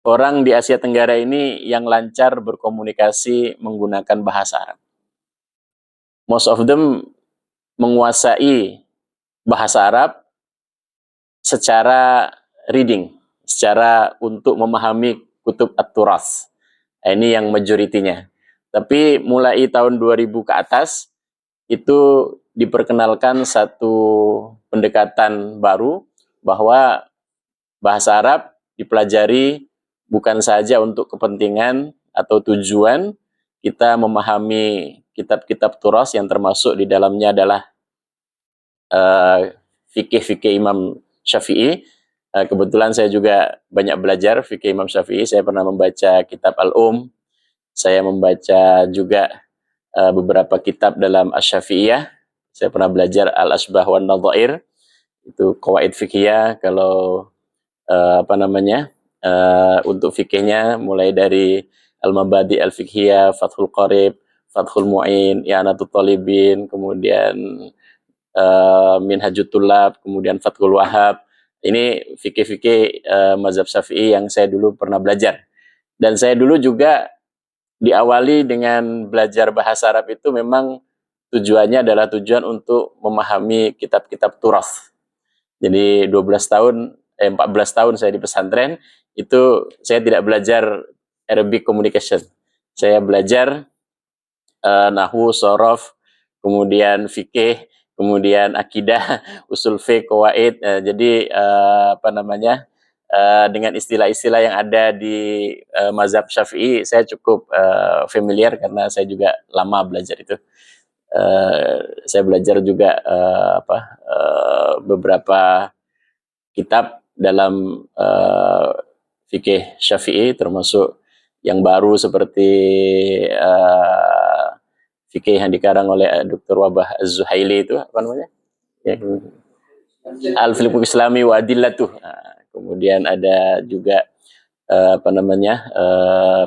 orang di Asia Tenggara ini yang lancar berkomunikasi menggunakan bahasa Arab. Most of them menguasai bahasa Arab secara reading, secara untuk memahami kutub at-turath. Ini yang majoritinya. Tapi mulai tahun 2000 ke atas, itu diperkenalkan satu pendekatan baru, bahwa bahasa Arab dipelajari bukan saja untuk kepentingan atau tujuan kita memahami kitab-kitab turas yang termasuk di dalamnya adalah fikih-fikih Imam Syafi'i. Kebetulan saya juga banyak belajar fikih Imam Syafi'i. Saya pernah membaca kitab saya membaca juga beberapa kitab dalam Asy-Syafi'iyah. Saya pernah belajar Al-Asbah wan Nadhair, itu qawaid fiqhiyah. Kalau untuk fikihnya mulai dari Al-Mabadi Al-Fiqhiyah, Fathul Qarib, Fathul Mu'in, I'anatul Talibin, kemudian Minhajut Tullab, kemudian Fathul Wahhab. Ini fikih-fikih mazhab Syafi'i yang saya dulu pernah belajar. Dan saya dulu juga diawali dengan belajar bahasa Arab itu memang tujuannya adalah tujuan untuk memahami kitab-kitab turath. Jadi 14 tahun saya di pesantren, itu saya tidak belajar Arabic communication. Saya belajar nahwu, sorof, kemudian fikih, kemudian akidah, usul fiqh, qawaid. Jadi dengan istilah-istilah yang ada di mazhab Syafi'i, saya cukup familiar karena saya juga lama belajar itu. Saya belajar juga beberapa kitab dalam fikih Syafi'i, termasuk yang baru seperti fikih yang dikarang oleh Dr. Wabah Az-Zuhaili, itu apa namanya? Al-Fiqh Islami wa Adillatuh. Kemudian ada juga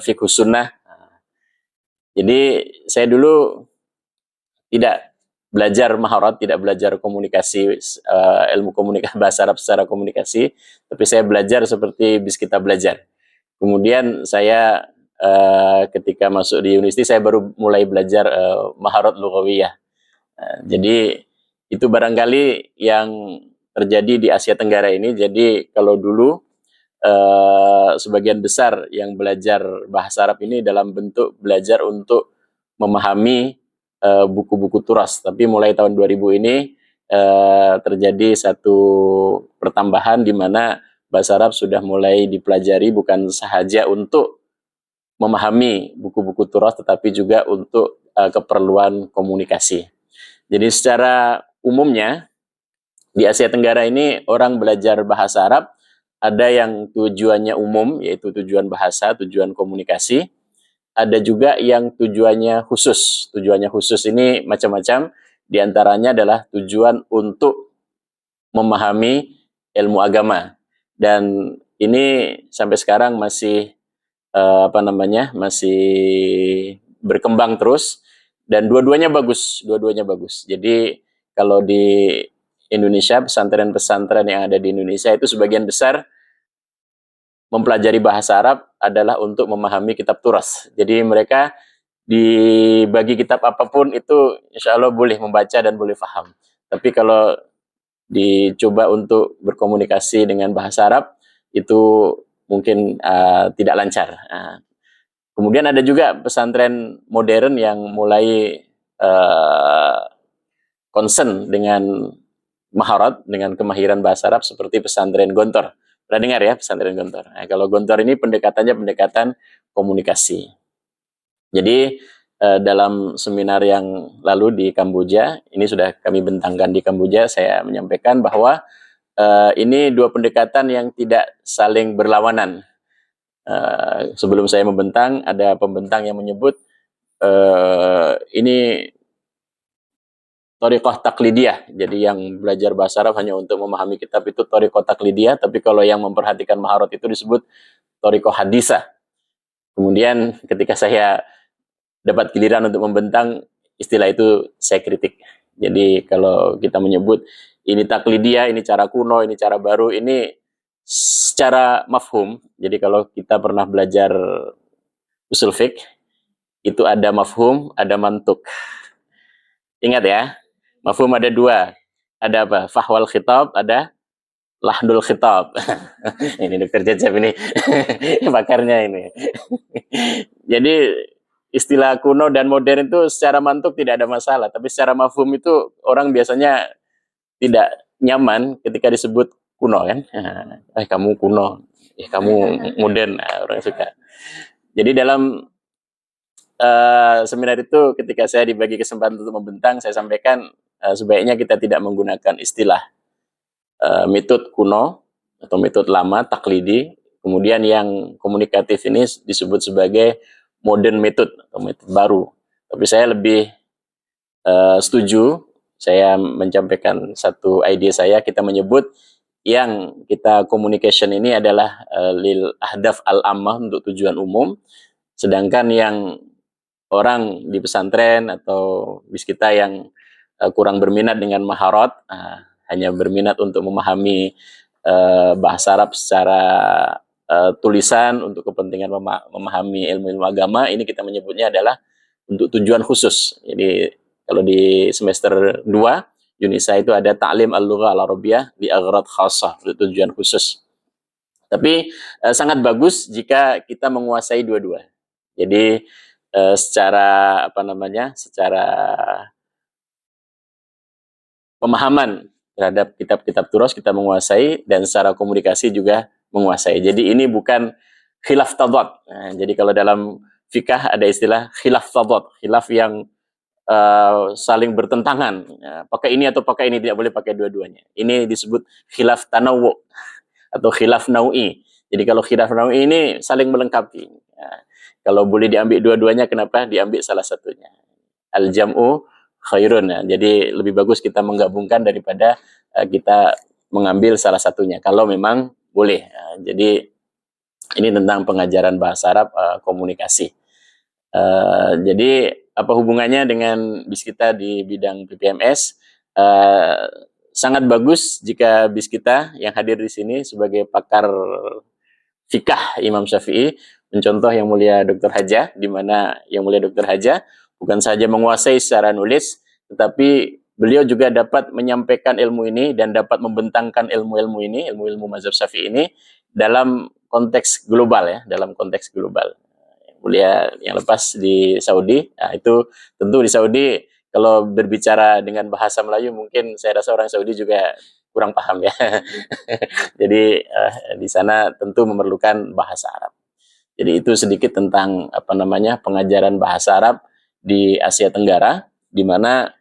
Fiqh Sunnah. Jadi saya dulu tidak belajar maharat, tidak belajar komunikasi, ilmu komunikasi bahasa Arab secara komunikasi, tapi saya belajar seperti bis kita belajar. Kemudian saya ketika masuk di universitas saya baru mulai belajar maharat lughawiyah. Jadi itu barangkali yang terjadi di Asia Tenggara ini. Jadi kalau dulu sebagian besar yang belajar bahasa Arab ini dalam bentuk belajar untuk memahami buku-buku turas. Tapi mulai tahun 2000 ini terjadi satu pertambahan di mana bahasa Arab sudah mulai dipelajari bukan sahaja untuk memahami buku-buku turas, tetapi juga untuk keperluan komunikasi. Jadi secara umumnya di Asia Tenggara ini orang belajar bahasa Arab ada yang tujuannya umum, yaitu tujuan bahasa, tujuan komunikasi. Ada juga yang tujuannya khusus. Tujuannya khusus ini macam-macam. Di antaranya adalah tujuan untuk memahami ilmu agama. Dan ini sampai sekarang masih masih berkembang terus. Dan dua-duanya bagus. Jadi kalau di Indonesia, pesantren-pesantren yang ada di Indonesia itu sebagian besar mempelajari bahasa Arab adalah untuk memahami kitab turas. Jadi mereka dibagi kitab apapun itu insya Allah boleh membaca dan boleh paham. Tapi kalau dicoba untuk berkomunikasi dengan bahasa Arab itu mungkin tidak lancar. Kemudian ada juga pesantren modern yang mulai concern dengan maharat, dengan kemahiran bahasa Arab seperti pesantren Gontor. Pernah dengar ya pesantren Gontor? Nah, kalau Gontor ini pendekatannya pendekatan komunikasi. Jadi dalam seminar yang lalu di Kamboja, ini sudah kami bentangkan di Kamboja, saya menyampaikan bahwa ini dua pendekatan yang tidak saling berlawanan. Sebelum saya membentang, ada pembentang yang menyebut ini thariqah taklidiyah. Jadi yang belajar bahasa Arab hanya untuk memahami kitab itu thariqah taklidiyah, tapi kalau yang memperhatikan maharat itu disebut thariqah hadisah. Kemudian ketika saya dapat giliran untuk membentang, istilah itu saya kritik. Jadi kalau kita menyebut ini taklidiyah, ini cara kuno, ini cara baru, ini secara mafhum. Jadi kalau kita pernah belajar usul fiqh, itu ada mafhum, ada mantuk. Ingat ya, mafhum ada dua. Ada apa? Fahwal khitab, ada lahdul khitab. Ini Dokter Cecep ini, pakarnya ini. Jadi istilah kuno dan modern itu secara mantuk tidak ada masalah. Tapi secara mafhum itu orang biasanya tidak nyaman ketika disebut kuno kan. Kamu kuno, kamu modern, orang suka. Jadi dalam seminar itu ketika saya dibagi kesempatan untuk membentang, saya sampaikan sebaiknya kita tidak menggunakan istilah metode kuno atau metode lama, taklidi. Kemudian yang komunikatif ini disebut sebagai modern method atau metode baru. Tapi saya lebih setuju, saya menyampaikan satu ide saya, kita menyebut yang kita communication ini adalah lil ahdaf al-ammah, untuk tujuan umum. Sedangkan yang orang di pesantren atau bis kita yang kurang berminat dengan maharat, hanya berminat untuk memahami bahasa Arab secara tulisan untuk kepentingan memahami ilmu-ilmu agama, ini kita menyebutnya adalah untuk tujuan khusus. Jadi kalau di semester 2 Yunisa itu ada ta'lim al-lugha al-arabiyah di aghrad khassah, untuk tujuan khusus. Tapi sangat bagus jika kita menguasai dua-dua. Jadi secara secara pemahaman terhadap kitab-kitab turas kita menguasai, dan secara komunikasi juga menguasai. Jadi ini bukan khilaf tadad. Nah, jadi kalau dalam fikah ada istilah khilaf tadad, khilaf yang saling bertentangan. Pakai ini atau pakai ini, tidak boleh pakai dua-duanya. Ini disebut khilaf tanawwu atau khilaf naui. Jadi kalau khilaf naui ini saling melengkapi. Kalau boleh diambil dua-duanya, kenapa diambil salah satunya? Al-jam'u khairun. Jadi lebih bagus kita menggabungkan daripada kita mengambil salah satunya, kalau memang boleh. Jadi ini tentang pengajaran bahasa Arab, komunikasi. Jadi apa hubungannya dengan bis kita di bidang PPMS? Sangat bagus jika bis kita yang hadir di sini sebagai pakar fikah Imam Syafi'i mencontoh Yang Mulia Dr. Haja, di mana Yang Mulia Dr. Haja bukan saja menguasai secara nulis, tetapi beliau juga dapat menyampaikan ilmu ini dan dapat membentangkan ilmu-ilmu ini, ilmu-ilmu mazhab Syafi'i ini dalam konteks global ya, dalam konteks global. Yang Mulia yang lepas di Saudi, nah itu tentu di Saudi kalau berbicara dengan bahasa Melayu mungkin saya rasa orang Saudi juga kurang paham ya. Jadi di sana tentu memerlukan bahasa Arab. Jadi itu sedikit tentang pengajaran bahasa Arab di Asia Tenggara, di mana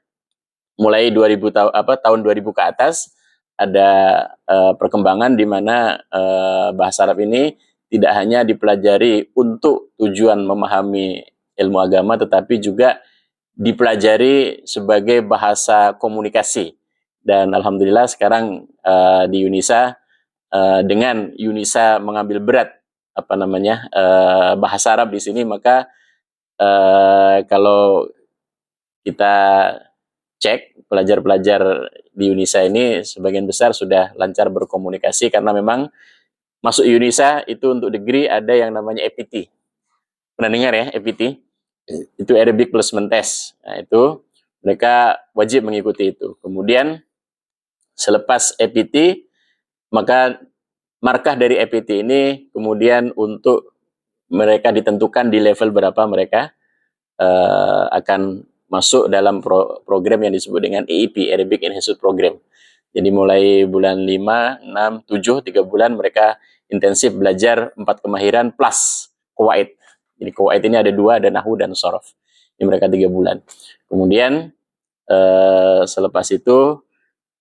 mulai tahun 2000 ke atas ada perkembangan di mana bahasa Arab ini tidak hanya dipelajari untuk tujuan memahami ilmu agama, tetapi juga dipelajari sebagai bahasa komunikasi. Dan alhamdulillah sekarang di UNISA dengan UNISA mengambil berat bahasa Arab di sini, maka kalau kita cek pelajar-pelajar di UNISA ini sebagian besar sudah lancar berkomunikasi, karena memang masuk UNISA itu untuk degree ada yang namanya APT. Pernah dengar ya APT? Itu Arabic Placement Test. Nah, itu mereka wajib mengikuti itu. Kemudian selepas APT, maka markah dari APT ini kemudian untuk mereka ditentukan di level berapa mereka akan masuk dalam program yang disebut dengan EEP, Arabic Enhanced Program. Jadi mulai bulan 5, 6, 7, 3 bulan mereka intensif belajar 4 kemahiran plus qawaid. Jadi qawaid ini ada 2, ada nahwu dan shorof. Ini mereka 3 bulan. Kemudian selepas itu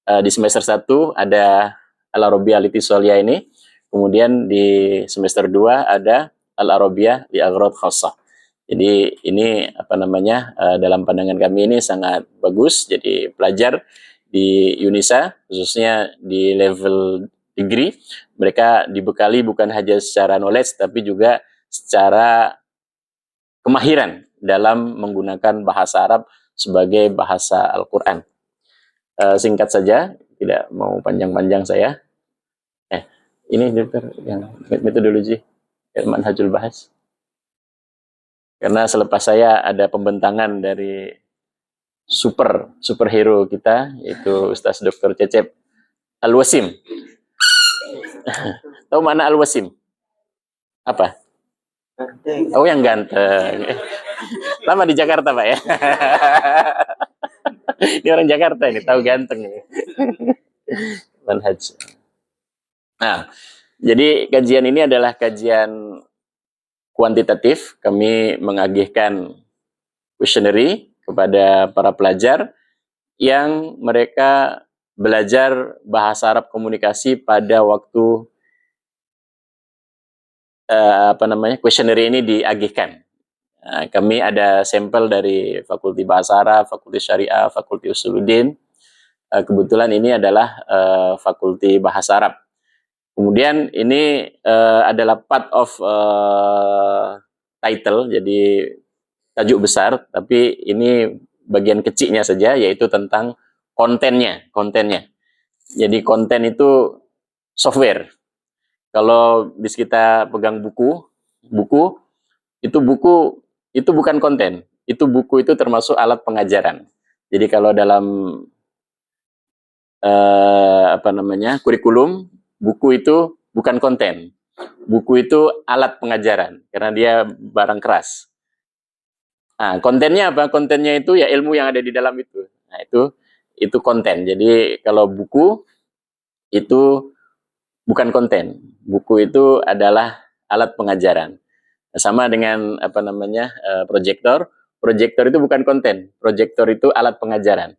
di semester 1 ada Al-Arabiyah Litisoliah ini. Kemudian di semester 2 ada Al-Arabiyah li Aghrad Khassah. Jadi ini dalam pandangan kami ini sangat bagus. Jadi pelajar di UNISA khususnya di level degree, mereka dibekali bukan hanya secara knowledge tapi juga secara kemahiran dalam menggunakan bahasa Arab sebagai bahasa Al-Quran. Singkat saja, tidak mau panjang-panjang saya. Ini dokter yang metodologi manhajul bahas. Karena selepas saya ada pembentangan dari superhero kita, yaitu Ustaz Dr. Cecep Al-Wasim. Tahu mana Al-Wasim? Apa? Ganteng. Oh, yang ganteng. Lama di Jakarta, Pak ya. Ini orang Jakarta ini, tahu ganteng. Manhaj. Nah, jadi kajian ini adalah kajian kuantitatif. Kami mengagihkan questionnaire kepada para pelajar yang mereka belajar bahasa Arab komunikasi pada waktu questionnaire ini diagihkan. Nah, kami ada sampel dari Fakulti Bahasa Arab, Fakulti Syariah, Fakulti Usuluddin. Kebetulan ini adalah Fakulti Bahasa Arab. Kemudian ini adalah part of title, jadi tajuk besar, tapi ini bagian kecilnya saja, yaitu tentang kontennya. Jadi konten itu software. Kalau bis kita pegang buku itu bukan konten. Itu buku itu termasuk alat pengajaran. Jadi kalau dalam kurikulum, buku itu bukan konten. Buku itu alat pengajaran karena dia barang keras. Nah, kontennya apa? Kontennya itu ya ilmu yang ada di dalam itu. Nah, itu konten. Jadi kalau buku itu bukan konten. Buku itu adalah alat pengajaran. Sama dengan proyektor. Proyektor itu bukan konten. Proyektor itu alat pengajaran.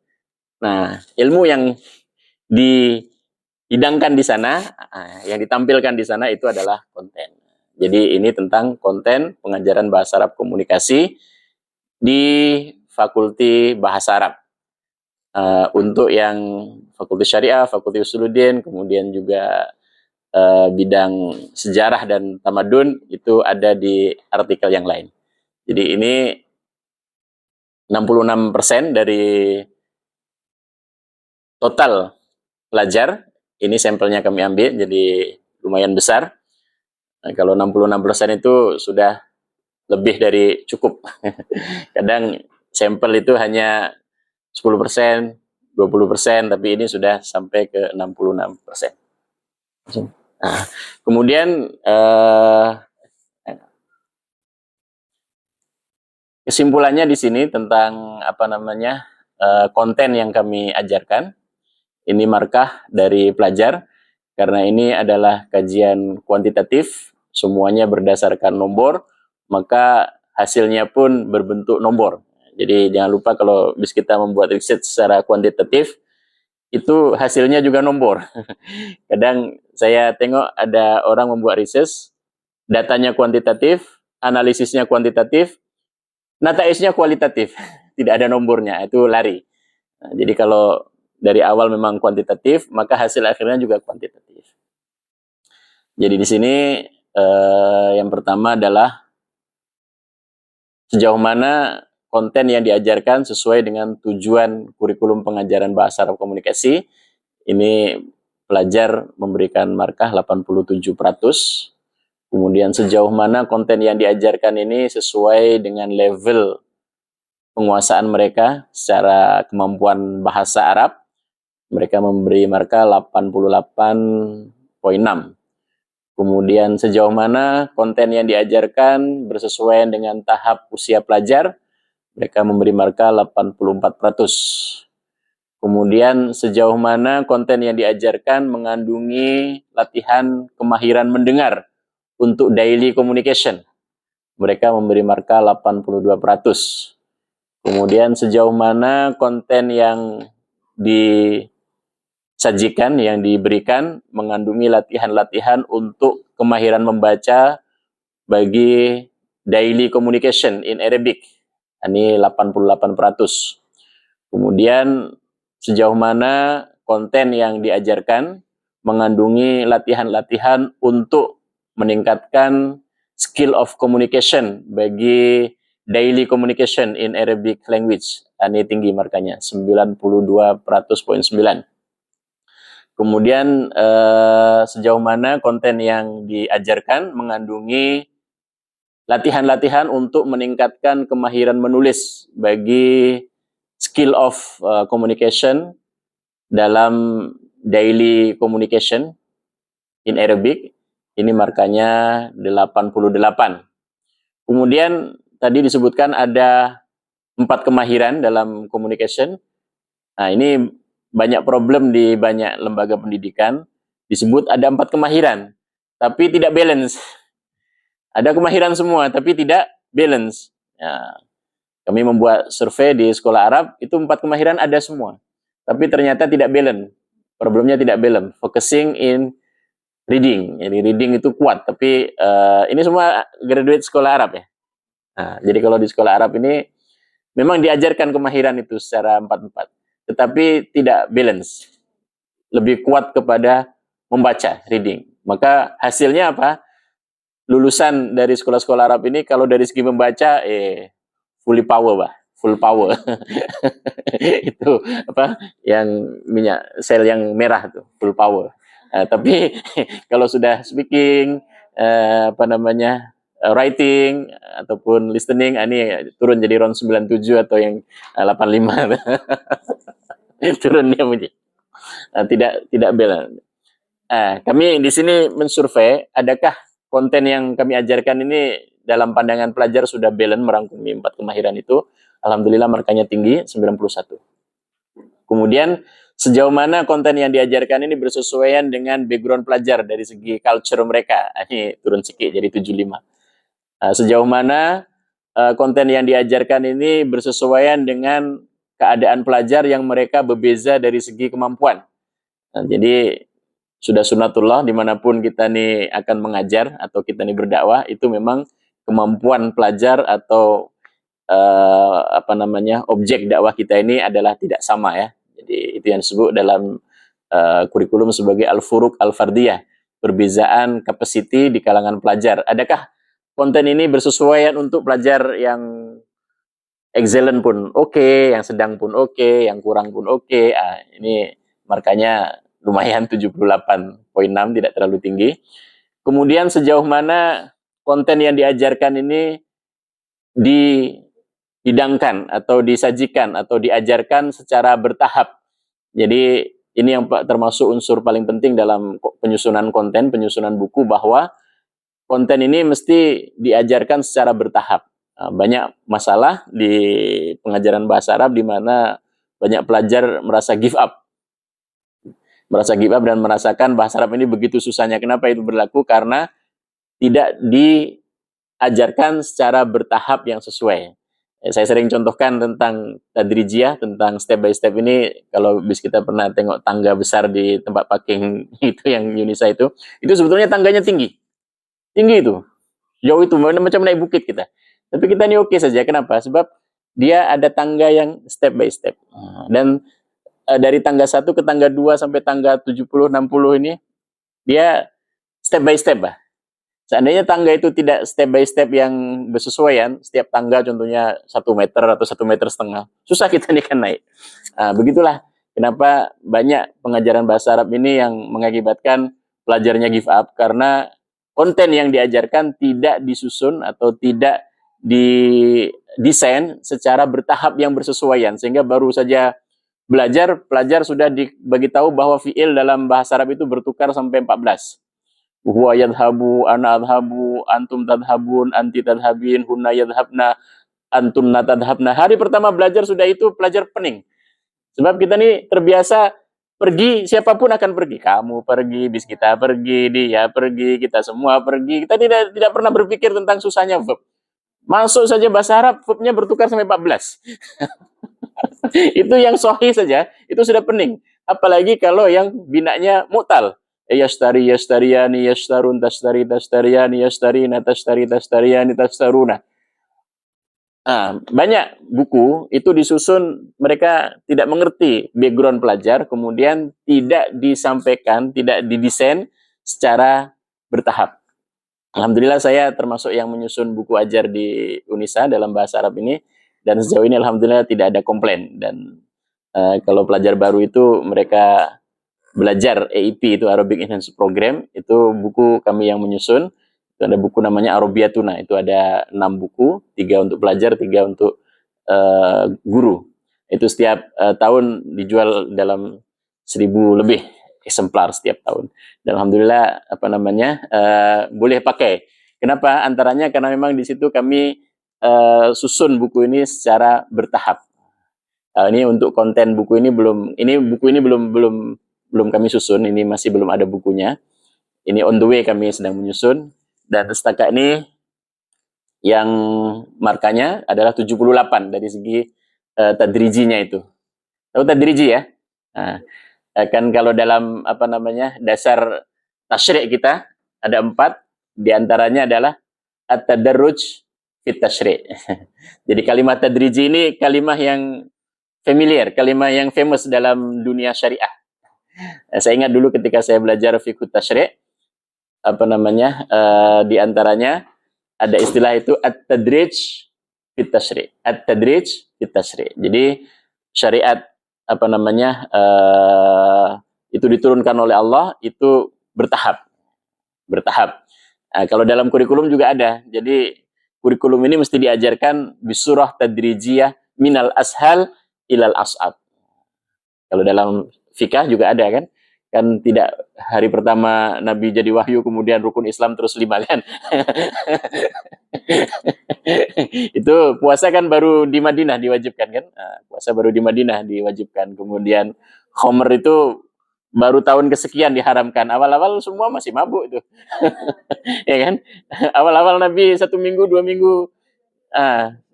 Nah, ilmu yang dihidangkan di sana, yang ditampilkan di sana itu adalah konten. Jadi ini tentang konten pengajaran bahasa Arab komunikasi di Fakulti Bahasa Arab. Untuk yang Fakulti Syariah, Fakulti Usuluddin, kemudian juga bidang sejarah dan tamadun itu ada di artikel yang lain. Jadi ini 66% dari total pelajar, ini sampelnya kami ambil, jadi lumayan besar. Nah, kalau 66% itu sudah lebih dari cukup. Kadang sampel itu hanya 10%, 20%, tapi ini sudah sampai ke 66%. Nah, kemudian kesimpulannya di sini tentang konten yang kami ajarkan. Ini markah dari pelajar karena ini adalah kajian kuantitatif, semuanya berdasarkan nomor, maka hasilnya pun berbentuk nomor. Jadi jangan lupa kalau kita membuat riset secara kuantitatif, itu hasilnya juga nomor. Kadang saya tengok ada orang membuat riset, datanya kuantitatif, analisisnya kuantitatif, nataisnya kualitatif, tidak ada nomornya, itu lari. Nah, jadi kalau dari awal memang kuantitatif, maka hasil akhirnya juga kuantitatif. Jadi di sini yang pertama adalah sejauh mana konten yang diajarkan sesuai dengan tujuan kurikulum pengajaran bahasa Arab komunikasi. Ini pelajar memberikan markah 87%. Kemudian sejauh mana konten yang diajarkan ini sesuai dengan level penguasaan mereka secara kemampuan bahasa Arab. Mereka memberi markah 88,6. Kemudian sejauh mana konten yang diajarkan bersesuaian dengan tahap usia pelajar, mereka memberi markah 84%. Kemudian sejauh mana konten yang diajarkan mengandungi latihan kemahiran mendengar untuk daily communication, mereka memberi markah 82%. Kemudian sejauh mana konten yang disajikan, yang diberikan mengandungi latihan-latihan untuk kemahiran membaca bagi daily communication in Arabic. Ini 88%. Kemudian sejauh mana konten yang diajarkan mengandungi latihan-latihan untuk meningkatkan skill of communication bagi daily communication in Arabic language. Ini tinggi markanya, 92,9%. Kemudian sejauh mana konten yang diajarkan mengandungi latihan-latihan untuk meningkatkan kemahiran menulis bagi skill of communication dalam daily communication in Arabic. Ini markanya 88. Kemudian tadi disebutkan ada 4 kemahiran dalam communication. Nah, ini banyak problem di banyak lembaga pendidikan. Disebut ada 4 kemahiran, tapi tidak balance. Ada kemahiran semua, tapi tidak balance. Ya, kami membuat survei di sekolah Arab, itu 4 kemahiran ada semua. Tapi ternyata tidak balance. Problemnya tidak balance. Focusing in reading. Jadi reading itu kuat, tapi ini semua graduate sekolah Arab ya. Nah, jadi kalau di sekolah Arab ini memang diajarkan kemahiran itu secara 4-4, tetapi tidak balance. Lebih kuat kepada membaca, reading. Maka hasilnya apa? Lulusan dari sekolah-sekolah Arab ini kalau dari segi membaca fully power, Pak. Full power. Itu apa? Yang minyak sel yang merah tuh, full power. Tapi kalau sudah speaking, writing ataupun listening, ini turun jadi round 97 atau yang 85. Turun dia punya. Tidak bela. Kami di sini mensurvei, adakah konten yang kami ajarkan ini dalam pandangan pelajar sudah balance merangkumi 4 kemahiran itu. Alhamdulillah markanya tinggi, 91. Kemudian sejauh mana konten yang diajarkan ini bersesuaian dengan background pelajar dari segi culture mereka. Ini turun sedikit jadi 75. Sejauh mana konten yang diajarkan ini bersesuaian dengan keadaan pelajar yang mereka berbeza dari segi kemampuan. Jadi sudah sunatullah dimanapun kita nih akan mengajar atau kita nih berdakwah, itu memang kemampuan pelajar atau objek dakwah kita ini adalah tidak sama ya. Jadi itu yang disebut dalam kurikulum sebagai al-furuq al-fardiyah, perbezaan kapasiti di kalangan pelajar. Adakah konten ini bersesuaian untuk pelajar yang excellent pun oke, yang sedang pun oke, yang kurang pun oke. Ini markanya lumayan 78,6, tidak terlalu tinggi. kemudian sejauh mana konten yang diajarkan ini dihidangkan atau disajikan atau diajarkan secara bertahap. Jadi ini yang termasuk unsur paling penting dalam penyusunan konten, penyusunan buku, bahwa konten ini mesti diajarkan secara bertahap. Banyak masalah di pengajaran bahasa Arab di mana banyak pelajar merasa give up. Dan merasakan bahasa Arab ini begitu susahnya. Kenapa itu berlaku? Karena tidak diajarkan secara bertahap yang sesuai. Saya sering contohkan tentang tadrijiyah, tentang step by step ini. Kalau bis kita pernah tengok tangga besar di tempat parking itu yang Yunisa itu sebetulnya tangganya tinggi itu, jauh itu, macam naik bukit kita. Tapi kita ini oke saja. Kenapa? Sebab dia ada tangga yang step by step. Dan dari tangga 1 ke tangga 2 sampai tangga 70, 60 ini dia step by step, bah. Seandainya tangga itu tidak step by step yang bersesuaian, setiap tangga contohnya 1 meter atau 1,5 meter, susah kita ini kan naik. Begitulah kenapa banyak pengajaran bahasa Arab ini yang mengakibatkan pelajarnya give up, karena konten yang diajarkan tidak disusun atau tidak didesain secara bertahap yang bersesuaian, sehingga baru saja belajar, pelajar sudah dibagi tahu bahwa fiil dalam bahasa Arab itu bertukar sampai 14. Huwa yadhabu, ana adhabu, antum tadhabun, anti tadhabin, hunna yadhabna, antunna tadhabna. Hari pertama belajar sudah itu pelajar pening. Sebab kita nih terbiasa pergi, siapapun akan pergi. Kamu pergi, bis kita pergi, dia pergi, kita semua pergi. Kita tidak pernah berpikir tentang susahnya verb. Masuk saja bahasa Arab, verbnya bertukar sampai 14. Itu yang sahih saja, itu sudah pening. Apalagi kalau yang binanya mu'tal. Yashtari, yashtariyani, yashtarun, tashtari, tashtariyani, yashtarina, tashtari, tashtariyani, tashtaruna. Banyak buku itu disusun, mereka tidak mengerti background pelajar, kemudian tidak disampaikan, tidak didesain secara bertahap. Alhamdulillah saya termasuk yang menyusun buku ajar di Unisa dalam bahasa Arab ini, dan sejauh ini alhamdulillah tidak ada komplain. Dan kalau pelajar baru itu mereka belajar AEP, itu Arabic Enhanced Program, itu buku kami yang menyusun. Itu ada buku namanya Arabiyatuna, itu ada 6 buku, 3 untuk pelajar, 3 untuk guru. Itu setiap tahun dijual dalam 1.000 lebih eksemplar setiap tahun. Dan alhamdulillah boleh pakai. Kenapa? Antaranya karena memang di situ kami susun buku ini secara bertahap. Ini untuk konten buku ini belum kami susun, ini masih belum ada bukunya. Ini on the way, kami sedang menyusun. Dan setakat ini yang markanya adalah 78 dari segi tadrijinya itu. Tahu tadriji ya? Kan kalau dalam dasar tasyri' kita ada 4, diantaranya adalah at-tadarruj fit tasyri'. Jadi kalimat tadriji ini kalimat yang familiar, kalimat yang famous dalam dunia syariah. Saya ingat dulu ketika saya belajar fiqh tasyri', di antaranya ada istilah itu at-tadrij fit tasyri'. At-tadrij fit tasyri'. Jadi syariat itu diturunkan oleh Allah itu bertahap. Kalau dalam kurikulum juga ada. Jadi kurikulum ini mesti diajarkan bisurah tadrijiyah minal ashal ilal as'ab. Kalau dalam fikah juga ada kan? Kan tidak hari pertama Nabi jadi wahyu kemudian rukun Islam terus 5 kan? Itu puasa kan baru di Madinah diwajibkan kan? Puasa baru di Madinah diwajibkan. Kemudian khomer itu baru tahun kesekian diharamkan. Awal-awal semua masih mabuk itu. Ya kan? Awal-awal Nabi 1 minggu, 2 minggu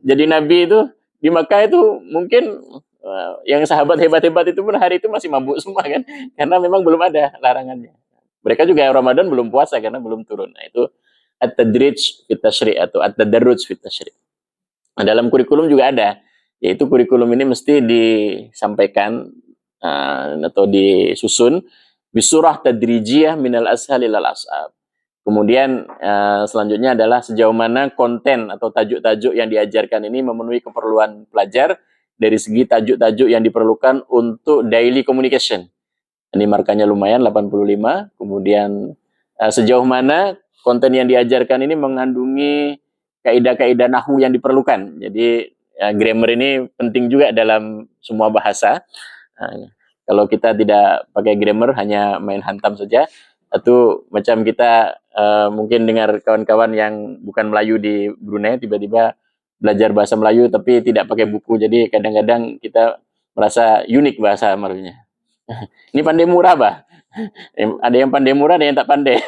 jadi Nabi itu di Makkah itu mungkin yang sahabat hebat-hebat itu pun hari itu masih mabuk semua kan, karena memang belum ada larangannya. Mereka juga Ramadan belum puasa karena belum turun. Nah, itu at-tadrij fit tasyri' atau at-tadarruj fit tasyri'. Nah, dalam kurikulum juga ada, yaitu kurikulum ini mesti disampaikan atau disusun bisurah tadrijiyah minal ashal ilal as'ab. Kemudian selanjutnya adalah sejauh mana konten atau tajuk-tajuk yang diajarkan ini memenuhi keperluan pelajar dari segi tajuk-tajuk yang diperlukan untuk daily communication. Ini markanya lumayan 85, kemudian sejauh mana konten yang diajarkan ini mengandungi kaidah-kaidah nahwu yang diperlukan. Jadi grammar ini penting juga dalam semua bahasa. Kalau kita tidak pakai grammar, hanya main hantam saja, itu macam kita mungkin dengar kawan-kawan yang bukan Melayu di Brunei tiba-tiba belajar bahasa Melayu tapi tidak pakai buku. Jadi kadang-kadang kita merasa unik bahasa Melayunya. Ini pandai murah, bah. Ada yang pandai murah, ada yang tak pandai.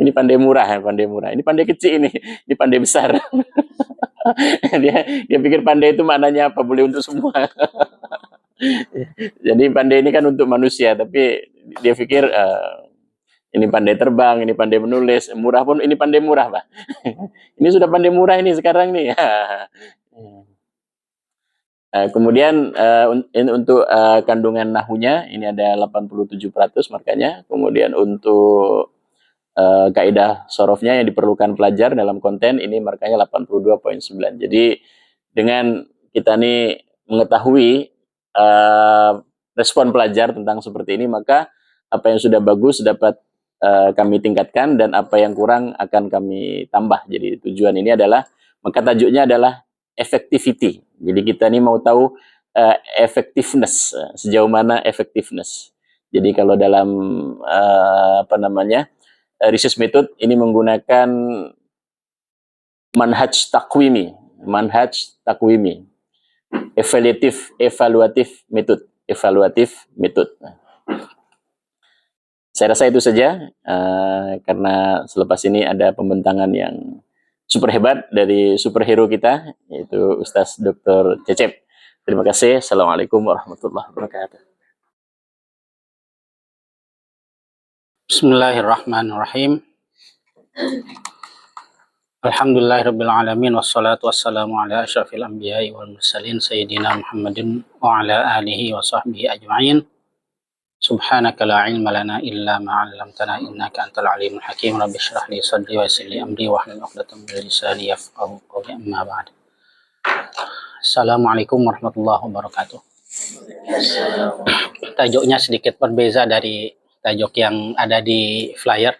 Ini pandai murah, ya, pandai murah. Ini pandai kecil ini pandai besar. dia pikir pandai itu maknanya apa? Boleh untuk semua. Jadi pandai ini kan untuk manusia, tapi dia pikir ini pandai terbang, ini pandai menulis, murah pun ini pandai murah, Pak. Ini sudah pandai murah ini sekarang nih. Kemudian untuk kandungan nahunya ini ada 87% markanya. Kemudian untuk kaidah sorofnya yang diperlukan pelajar dalam konten ini markanya 82,9. Jadi dengan kita nih mengetahui respon pelajar tentang seperti ini, maka apa yang sudah bagus dapat kami tingkatkan dan apa yang kurang akan kami tambah. Jadi tujuan ini adalah, maka tajuknya adalah effectivity. Jadi kita ini mau tahu effectiveness, sejauh mana effectiveness. Jadi kalau dalam research method ini menggunakan manhaj takwimi, evaluatif method. Saya rasa itu saja, karena selepas ini ada pembentangan yang super hebat dari superhero kita, yaitu Ustaz Dr. Cecep. Terima kasih. Assalamualaikum warahmatullahi wabarakatuh. Bismillahirrahmanirrahim. Alhamdulillahirabbil alamin wassalatu wassalamu ala asyrafil anbiya'i wal mursalin sayyidina Muhammadin wa ala alihi wa sahbihi ajma'in. Subhanaka la ilma lana illa ma 'allamtana innaka antal alimul hakim. Rabbi shrah li sadri wa yassir li amri wa hlul 'uqdatam min lisani yafqahu qawli. Amma ba'd. Assalamualaikum warahmatullahi wabarakatuh. Tajuknya sedikit berbeza dari tajuk yang ada di flyer.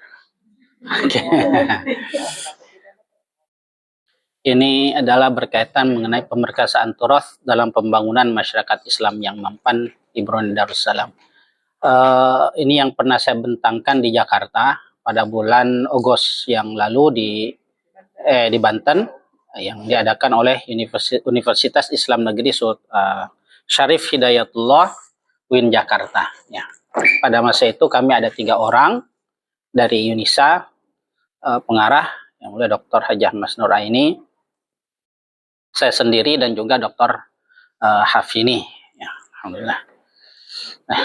Ini adalah berkaitan mengenai pemerkasaan turath dalam pembangunan masyarakat Islam yang mampan di Brunei Darussalam. Ini yang pernah saya bentangkan di Jakarta pada bulan Agustus yang lalu di Banten, yang diadakan oleh Universitas Islam Negeri Syarif Hidayatullah UIN Jakarta. Ya. Pada masa itu kami ada 3 orang dari UNISA, pengarah yang mulia Dr. Hajah Mas Nuraini, saya sendiri dan juga Dr. Hafini. Ya, alhamdulillah. Nah,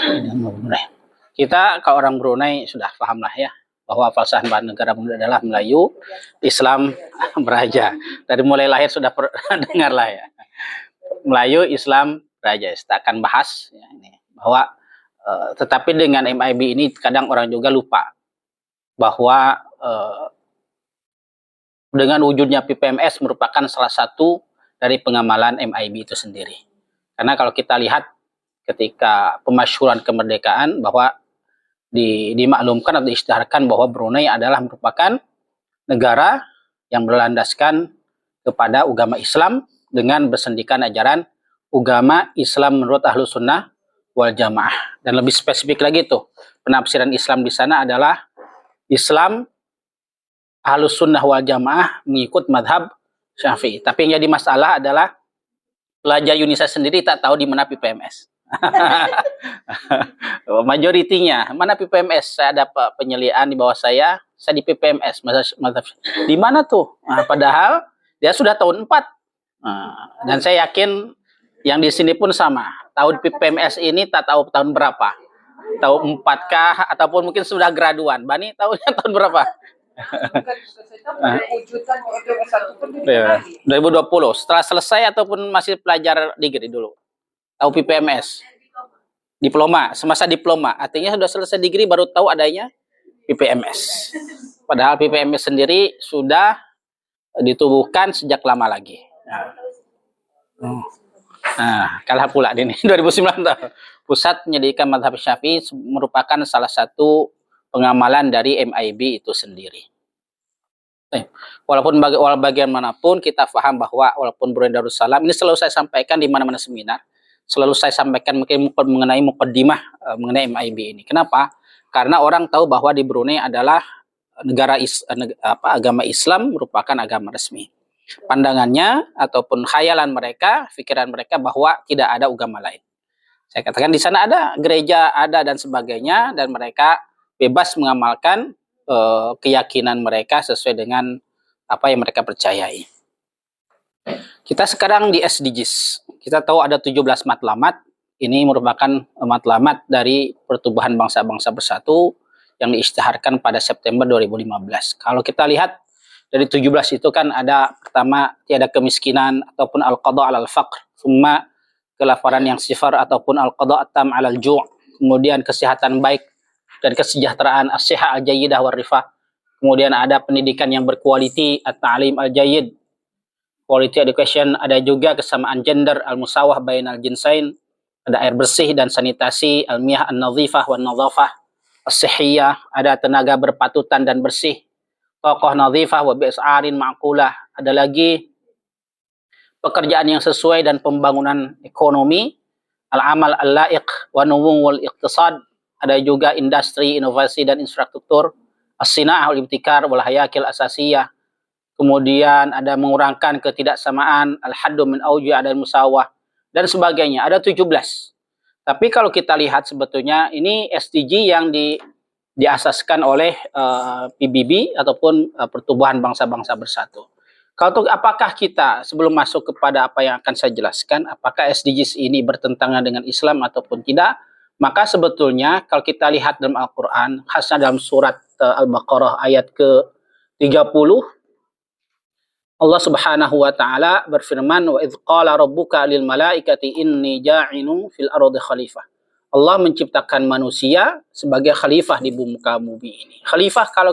kita kalau orang Brunei sudah paham lah ya, bahwa falsafah negara Brunei adalah Melayu, Islam, Beraja. Dari mulai lahir sudah dengar lah ya. Melayu, Islam, Beraja. Kita akan bahas ya, ini bahwa tetapi dengan MIB ini kadang orang juga lupa bahwa dengan wujudnya PPMS merupakan salah satu dari pengamalan MIB itu sendiri. Karena kalau kita lihat ketika pemasyhuran kemerdekaan bahwa dimaklumkan atau diisytiharkan bahwa Brunei adalah merupakan negara yang berlandaskan kepada agama Islam dengan bersendikan ajaran agama Islam menurut Ahlus Sunnah wal Jamaah. Dan lebih spesifik lagi tuh, penafsiran Islam di sana adalah Islam Ahlus Sunnah wal Jamaah mengikut madhab Syafi'i. Tapi yang jadi masalah adalah pelajar UNISA sendiri tak tahu di mana PPMS. Majoritinya mana PPMS? Saya ada penyeliaan di bawah saya di PPMS. Di mana tuh? Nah, padahal dia sudah tahun 4. Dan saya yakin yang di sini pun sama. Tahun PPMS ini tak tahu tahun berapa. Tahun 4kah ataupun mungkin sudah graduan. Bani tahunnya tahun berapa? 2020. Setelah selesai ataupun masih pelajar degree dulu? Tahu PPMS, diploma, semasa diploma, artinya sudah selesai degree baru tahu adanya PPMS. Padahal PPMS sendiri sudah ditubuhkan sejak lama lagi. Kalah pula ini 2009. pusat pendidikan mazhab Syafi'i merupakan salah satu pengamalan dari MIB itu sendiri. Walaupun bagaimanapun kita paham bahwa walaupun Brunei Darussalam, ini selalu saya sampaikan di mana-mana seminar, selalu saya sampaikan mungkin mengenai mukaddimah mengenai MIB ini. Kenapa? Karena orang tahu bahwa di Brunei adalah agama Islam merupakan agama resmi. Pandangannya ataupun khayalan mereka, pikiran mereka bahwa tidak ada agama lain. Saya katakan di sana ada gereja, ada dan sebagainya, dan mereka bebas mengamalkan keyakinan mereka sesuai dengan apa yang mereka percayai. Kita sekarang di SDGs. Kita tahu ada 17 matlamat. Ini merupakan matlamat dari Pertubuhan Bangsa-Bangsa Bersatu yang diisytiharkan pada September 2015. Kalau kita lihat dari 17 itu kan ada pertama tiada kemiskinan ataupun al-qadha 'alal faqr, summa kelaparan yang sifar ataupun al-qadha atam 'alal ju', kemudian kesehatan baik dan kesejahteraan as-sihah al-jayyidah war rifah. Kemudian ada pendidikan yang berkualiti, at-ta'lim al-jayyid, quality education, ada juga kesamaan gender, al-musawah bainal jinsain, ada air bersih dan sanitasi, al-miyah an-nadhifah wan nadhafah as-sihhiyah, ada tenaga berpatutan dan bersih, tokoh nadhifah wa bi'as'arin ma'qulah, ada lagi pekerjaan yang sesuai dan pembangunan ekonomi, al-amal al-la'iq wa nuwu wal iqtisad, ada juga industri, inovasi dan infrastruktur, as-sina'ah wal ibtikar wal hayakil asasiyah. Kemudian ada mengurangkan ketidaksamaan, al-haddu min auji adal musawah dan sebagainya. Ada 17. Tapi kalau kita lihat sebetulnya ini SDG yang diasaskan oleh PBB ataupun Pertubuhan Bangsa-Bangsa Bersatu. Kalau apakah kita sebelum masuk kepada apa yang akan saya jelaskan, apakah SDGs ini bertentangan dengan Islam ataupun tidak? Maka sebetulnya kalau kita lihat dalam Al-Quran, khasnya dalam surat Al-Baqarah ayat ke-30, Allah Subhanahu wa taala berfirman, wa idz qala rabbuka lil malaikati inni ja'inu fil ardi khalifah. Allah menciptakan manusia sebagai khalifah di muka bumi ini. Khalifah kalau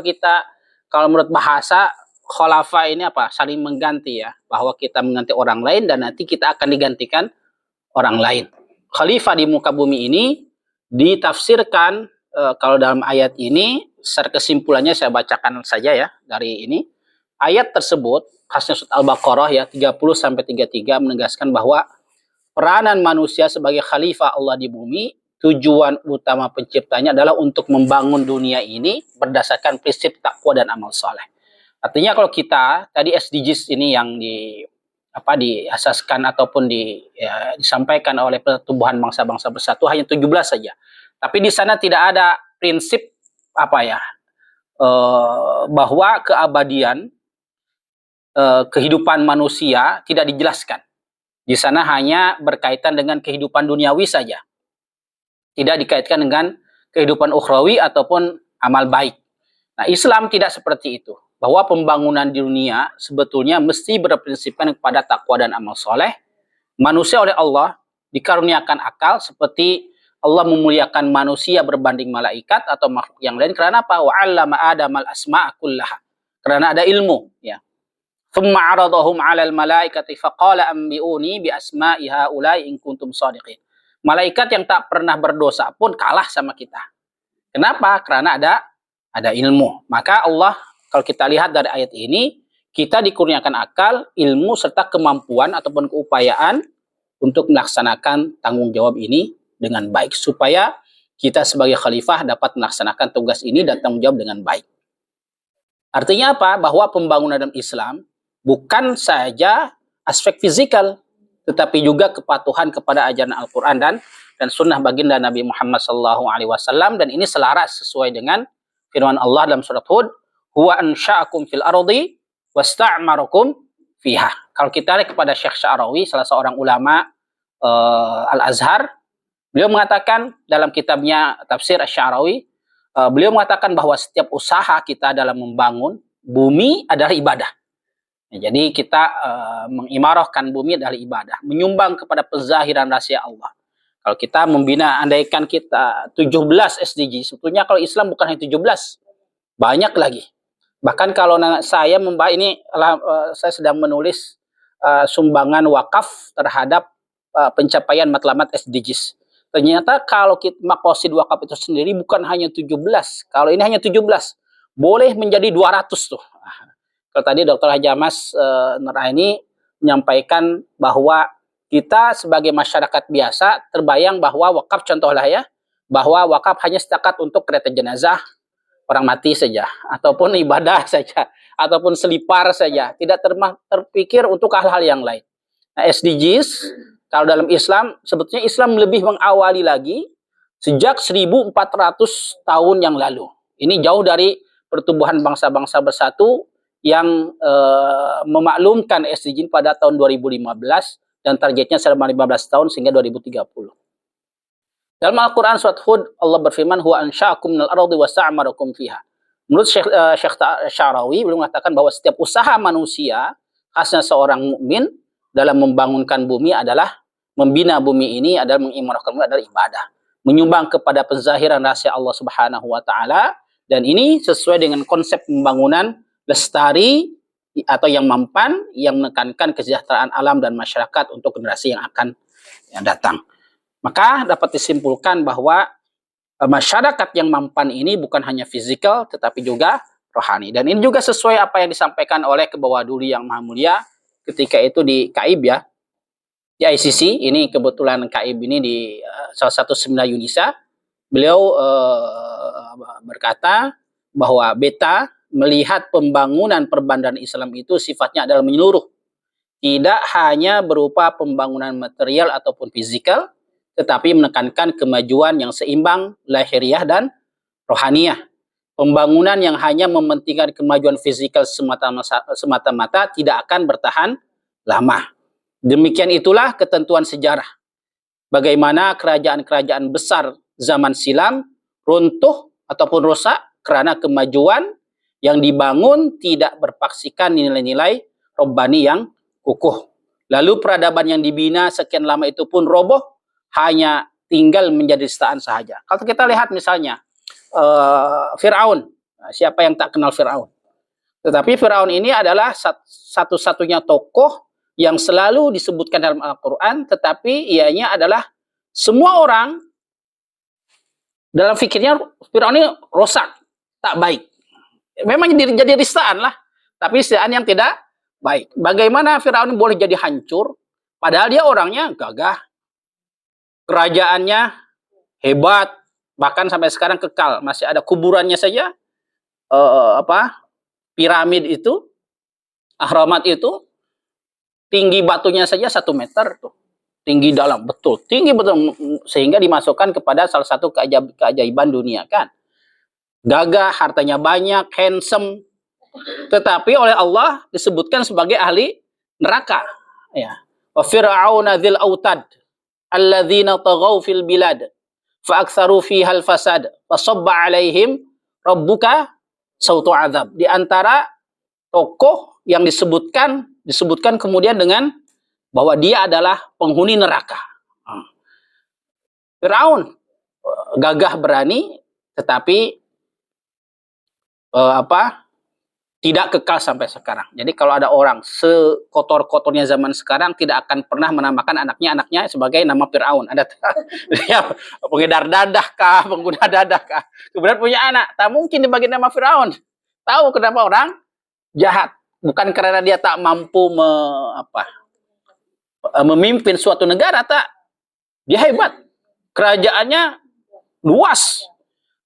menurut bahasa khalafa ini apa? Saling mengganti ya, bahwa kita mengganti orang lain dan nanti kita akan digantikan orang lain. Khalifah di muka bumi ini ditafsirkan kalau dalam ayat ini secara kesimpulannya saya bacakan saja ya dari ini. Ayat tersebut khasnya surat Al-Baqarah ya 30 sampai 33 menegaskan bahwa peranan manusia sebagai khalifah Allah di bumi, tujuan utama penciptanya adalah untuk membangun dunia ini berdasarkan prinsip takwa dan amal soleh. Artinya kalau kita tadi SDGs ini yang diasaskan ataupun disampaikan oleh Pertubuhan Bangsa-Bangsa Bersatu hanya 17 saja. Tapi di sana tidak ada prinsip bahwa keabadian kehidupan manusia tidak dijelaskan. Di sana hanya berkaitan dengan kehidupan duniawi saja. Tidak dikaitkan dengan kehidupan ukhrawi ataupun amal baik. Nah, Islam tidak seperti itu. Bahwa pembangunan di dunia sebetulnya mesti berprinsipkan kepada takwa dan amal soleh. Manusia oleh Allah dikaruniakan akal seperti Allah memuliakan manusia berbanding malaikat atau makhluk yang lain. Karena apa? Wa'allama Adamal asma'a kullaha. Karena ada ilmu. Ya. Thumma aradahum 'alal malaikati faqala anbi'uni bi asma'i haula'i in kuntum shadiqin. Malaikat yang tak pernah berdosa pun kalah sama kita. Kenapa? Karena ada ilmu. Maka Allah kalau kita lihat dari ayat ini, kita dikurniakan akal, ilmu serta kemampuan ataupun keupayaan untuk melaksanakan tanggung jawab ini dengan baik supaya kita sebagai khalifah dapat melaksanakan tugas ini dan tanggung jawab dengan baik. Artinya apa? Bahwa pembangunan dalam Islam bukan saja aspek fisikal, tetapi juga kepatuhan kepada ajaran Al-Quran dan sunnah baginda Nabi Muhammad SAW, dan ini selaras sesuai dengan firman Allah dalam surat Hud, huwa ansha'akum fil ardi wasta'marakum fiha. Kalau kita lihat kepada Syekh Sya'rawi, salah seorang ulama Al-Azhar, beliau mengatakan dalam kitabnya Tafsir Asy-Sya'rawi, beliau mengatakan bahwa setiap usaha kita dalam membangun bumi adalah ibadah. Jadi kita mengimarahkan bumi adalah ibadah, menyumbang kepada penzahiran rahasia Allah. Kalau kita membina, andaikan kita 17 SDG, sebetulnya kalau Islam bukan hanya 17, banyak lagi. Bahkan kalau saya membahas ini, saya sedang menulis sumbangan wakaf terhadap pencapaian matlamat SDGs. Ternyata kalau kita maqasid wakaf itu sendiri bukan hanya 17. Kalau ini hanya 17, boleh menjadi 200 tuh. Kalau tadi Dr. Haji Amas Nuraini menyampaikan bahwa kita sebagai masyarakat biasa terbayang bahwa wakaf, contohlah ya, bahwa wakaf hanya setakat untuk kereta jenazah orang mati saja, ataupun ibadah saja, ataupun selipar saja, tidak terpikir untuk hal-hal yang lain. Nah, SDGs kalau dalam Islam, sebetulnya Islam lebih mengawali lagi sejak 1400 tahun yang lalu. Ini jauh dari pertumbuhan bangsa-bangsa bersatu yang memaklumkan SDGs pada tahun 2015 dan targetnya selama 15 tahun sehingga 2030. Dalam Al-Quran surat Hud, Allah berfirman, huwa ansha'akum minal ardi wa sta'amarakum fiha. Menurut Syekh Syarawi, beliau mengatakan bahwa setiap usaha manusia, khasnya seorang mukmin dalam membangunkan bumi adalah, membina bumi ini adalah, mengimarahkan bumi adalah ibadah. Menyumbang kepada penzahiran rahasia Allah Subhanahu wa Ta'ala, dan ini sesuai dengan konsep pembangunan lestari atau yang mampan, yang menekankan kesejahteraan alam dan masyarakat untuk generasi yang akan datang. Maka dapat disimpulkan bahwa masyarakat yang mampan ini bukan hanya fisikal tetapi juga rohani. Dan ini juga sesuai apa yang disampaikan oleh Kebawah Duli yang Maha Mulia ketika itu di KAIB ya. Di ICC, ini kebetulan KAIB ini di salah satu seminar Yunisa. Beliau berkata bahwa beta melihat pembangunan perbandaan Islam itu sifatnya adalah menyeluruh. Tidak hanya berupa pembangunan material ataupun fisikal, tetapi menekankan kemajuan yang seimbang lahiriah dan rohaniah. Pembangunan yang hanya mementingkan kemajuan fisikal semata-mata tidak akan bertahan lama. Demikian itulah ketentuan sejarah. Bagaimana kerajaan-kerajaan besar zaman silam runtuh ataupun rusak karena kemajuan yang dibangun tidak berpaksikan nilai-nilai robbani yang kukuh. Lalu peradaban yang dibina sekian lama itu pun roboh, hanya tinggal menjadi istaan sahaja. Kalau kita lihat misalnya Fir'aun, siapa yang tak kenal Fir'aun? Tetapi Fir'aun ini adalah satu-satunya tokoh yang selalu disebutkan dalam Al-Quran, tetapi ianya adalah semua orang dalam fikirnya Fir'aun ini rosak, tak baik. Memang jadi istaan lah, tapi istaan yang tidak baik. Bagaimana Fir'aun boleh jadi hancur, padahal dia orangnya gagah, kerajaannya hebat, bahkan sampai sekarang kekal, masih ada kuburannya saja, piramid itu, ahramat itu, tinggi batunya saja 1 meter tuh, tinggi dalam, betul, tinggi betul, sehingga dimasukkan kepada salah satu keajaiban dunia kan, gagah, hartanya banyak, handsome, tetapi oleh Allah disebutkan sebagai ahli neraka, ya. Wa fir'auna dzil autad alladzina taghaw fil bilad fa aktsaru fiha al fasad fa sabba alaihim rabbuka sautu azab. Di antara tokoh yang disebutkan kemudian dengan bahwa dia adalah penghuni neraka. Firaun gagah berani tetapi tidak kekal sampai sekarang. Jadi kalau ada orang sekotor-kotornya zaman sekarang tidak akan pernah menamakan anaknya sebagai nama Fir'aun. Ada ya, pengedar dadah kah, pengguna dadah kah. Kemudian punya anak, tak mungkin dibagi nama Fir'aun. Tahu kenapa orang jahat? Bukan karena dia tak mampu memimpin suatu negara, tak. Dia hebat. Kerajaannya luas.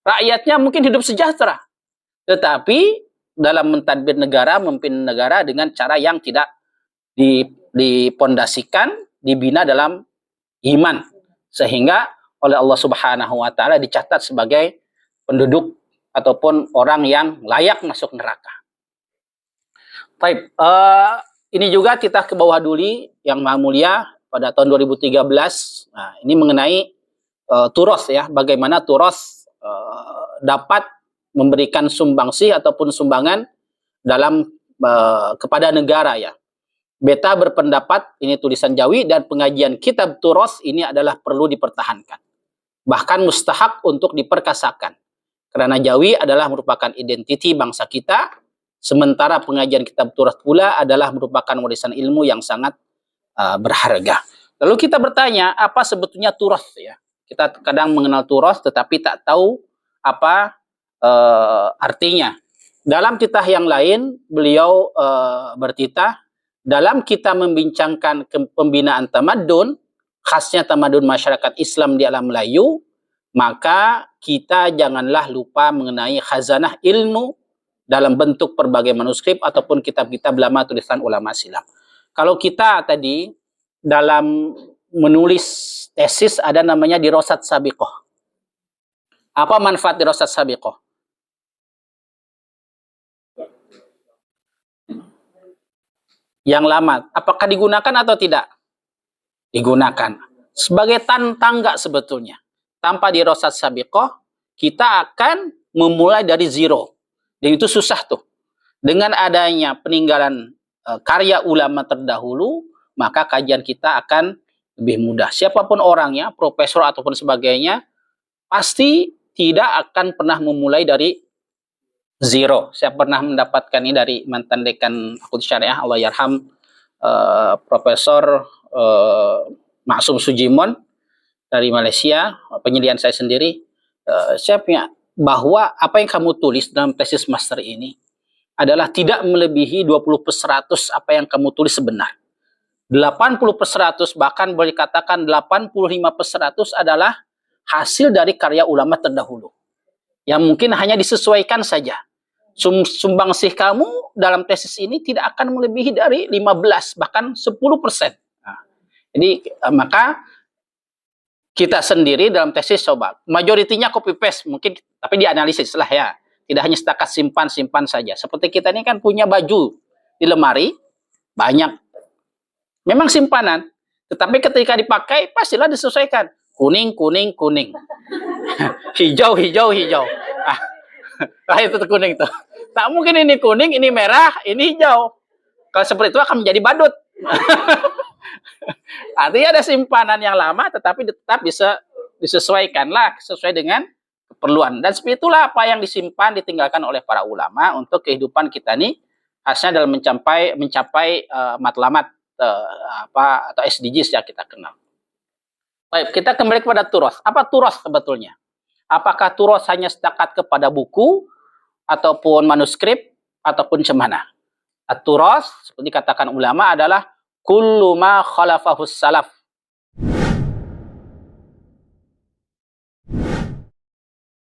Rakyatnya mungkin hidup sejahtera. Tetapi dalam mentadbir negara, memimpin negara dengan cara yang tidak dipondasikan, dibina dalam iman. Sehingga oleh Allah Subhanahu wa Ta'ala dicatat sebagai penduduk ataupun orang yang layak masuk neraka. Baik, ini juga kita ke bawah duli yang Maha Mulia pada tahun 2013. Nah, ini mengenai turos ya, bagaimana turos dapat memberikan sumbangsih ataupun sumbangan dalam kepada negara ya. Beta berpendapat, ini tulisan Jawi, dan pengajian kitab turos ini adalah perlu dipertahankan. Bahkan mustahak untuk diperkasakan. Karena Jawi adalah merupakan identiti bangsa kita, sementara pengajian kitab turos pula adalah merupakan warisan ilmu yang sangat berharga. Lalu kita bertanya, apa sebetulnya turos ya? Kita kadang mengenal turos tetapi tak tahu apa artinya. Dalam titah yang lain, beliau bertitah, dalam kita membincangkan pembinaan tamadun, khasnya tamadun masyarakat Islam di alam Melayu, maka kita janganlah lupa mengenai khazanah ilmu dalam bentuk berbagai manuskrip ataupun kitab-kitab lama tulisan ulama silam. Kalau kita tadi dalam menulis tesis ada namanya dirosat sabiqoh. Apa manfaat dirosat sabiqoh? Yang lama, apakah digunakan atau tidak? Digunakan. Sebagai tangga sebetulnya. Tanpa dirosat sabiqoh, kita akan memulai dari zero. Dan itu susah tuh. Dengan adanya peninggalan karya ulama terdahulu, maka kajian kita akan lebih mudah. Siapapun orangnya, profesor ataupun sebagainya, pasti tidak akan pernah memulai dari zero. Saya pernah mendapatkan ini dari mantan dekan Fakultas Syariah, Allah yarham, Profesor Maksum Sujimon dari Malaysia, penyediaan saya sendiri. Saya punya bahwa apa yang kamu tulis dalam tesis master ini adalah tidak melebihi 20% apa yang kamu tulis sebenar. 80% bahkan boleh dikatakan 85% adalah hasil dari karya ulama terdahulu. Yang mungkin hanya disesuaikan saja. Sumbangsih kamu dalam tesis ini tidak akan melebihi dari 15 bahkan 10%. Nah, jadi maka kita sendiri dalam tesis coba majoritinya copy paste mungkin, tapi dianalisis lah ya. Tidak hanya setakat simpan saja. Seperti kita ini kan punya baju di lemari banyak. Memang simpanan, tetapi ketika dipakai pastilah disesuaikan. Kuning. hijau. Nah itu tuh kuning tuh. Tak mungkin ini kuning, ini merah, ini hijau. Kalau seperti itu akan menjadi badut. Artinya ada simpanan yang lama, tetapi tetap bisa disesuaikanlah sesuai dengan keperluan. Dan seperti itulah apa yang disimpan, ditinggalkan oleh para ulama untuk kehidupan kita nih, khasnya dalam mencapai matlamat atau SDGs yang kita kenal. Baik, kita kembali kepada turos. Apa turos sebetulnya? Apakah turos hanya setakat kepada buku ataupun manuskrip ataupun cemana? At-turos seperti katakan ulama adalah kullu ma khalafahus salaf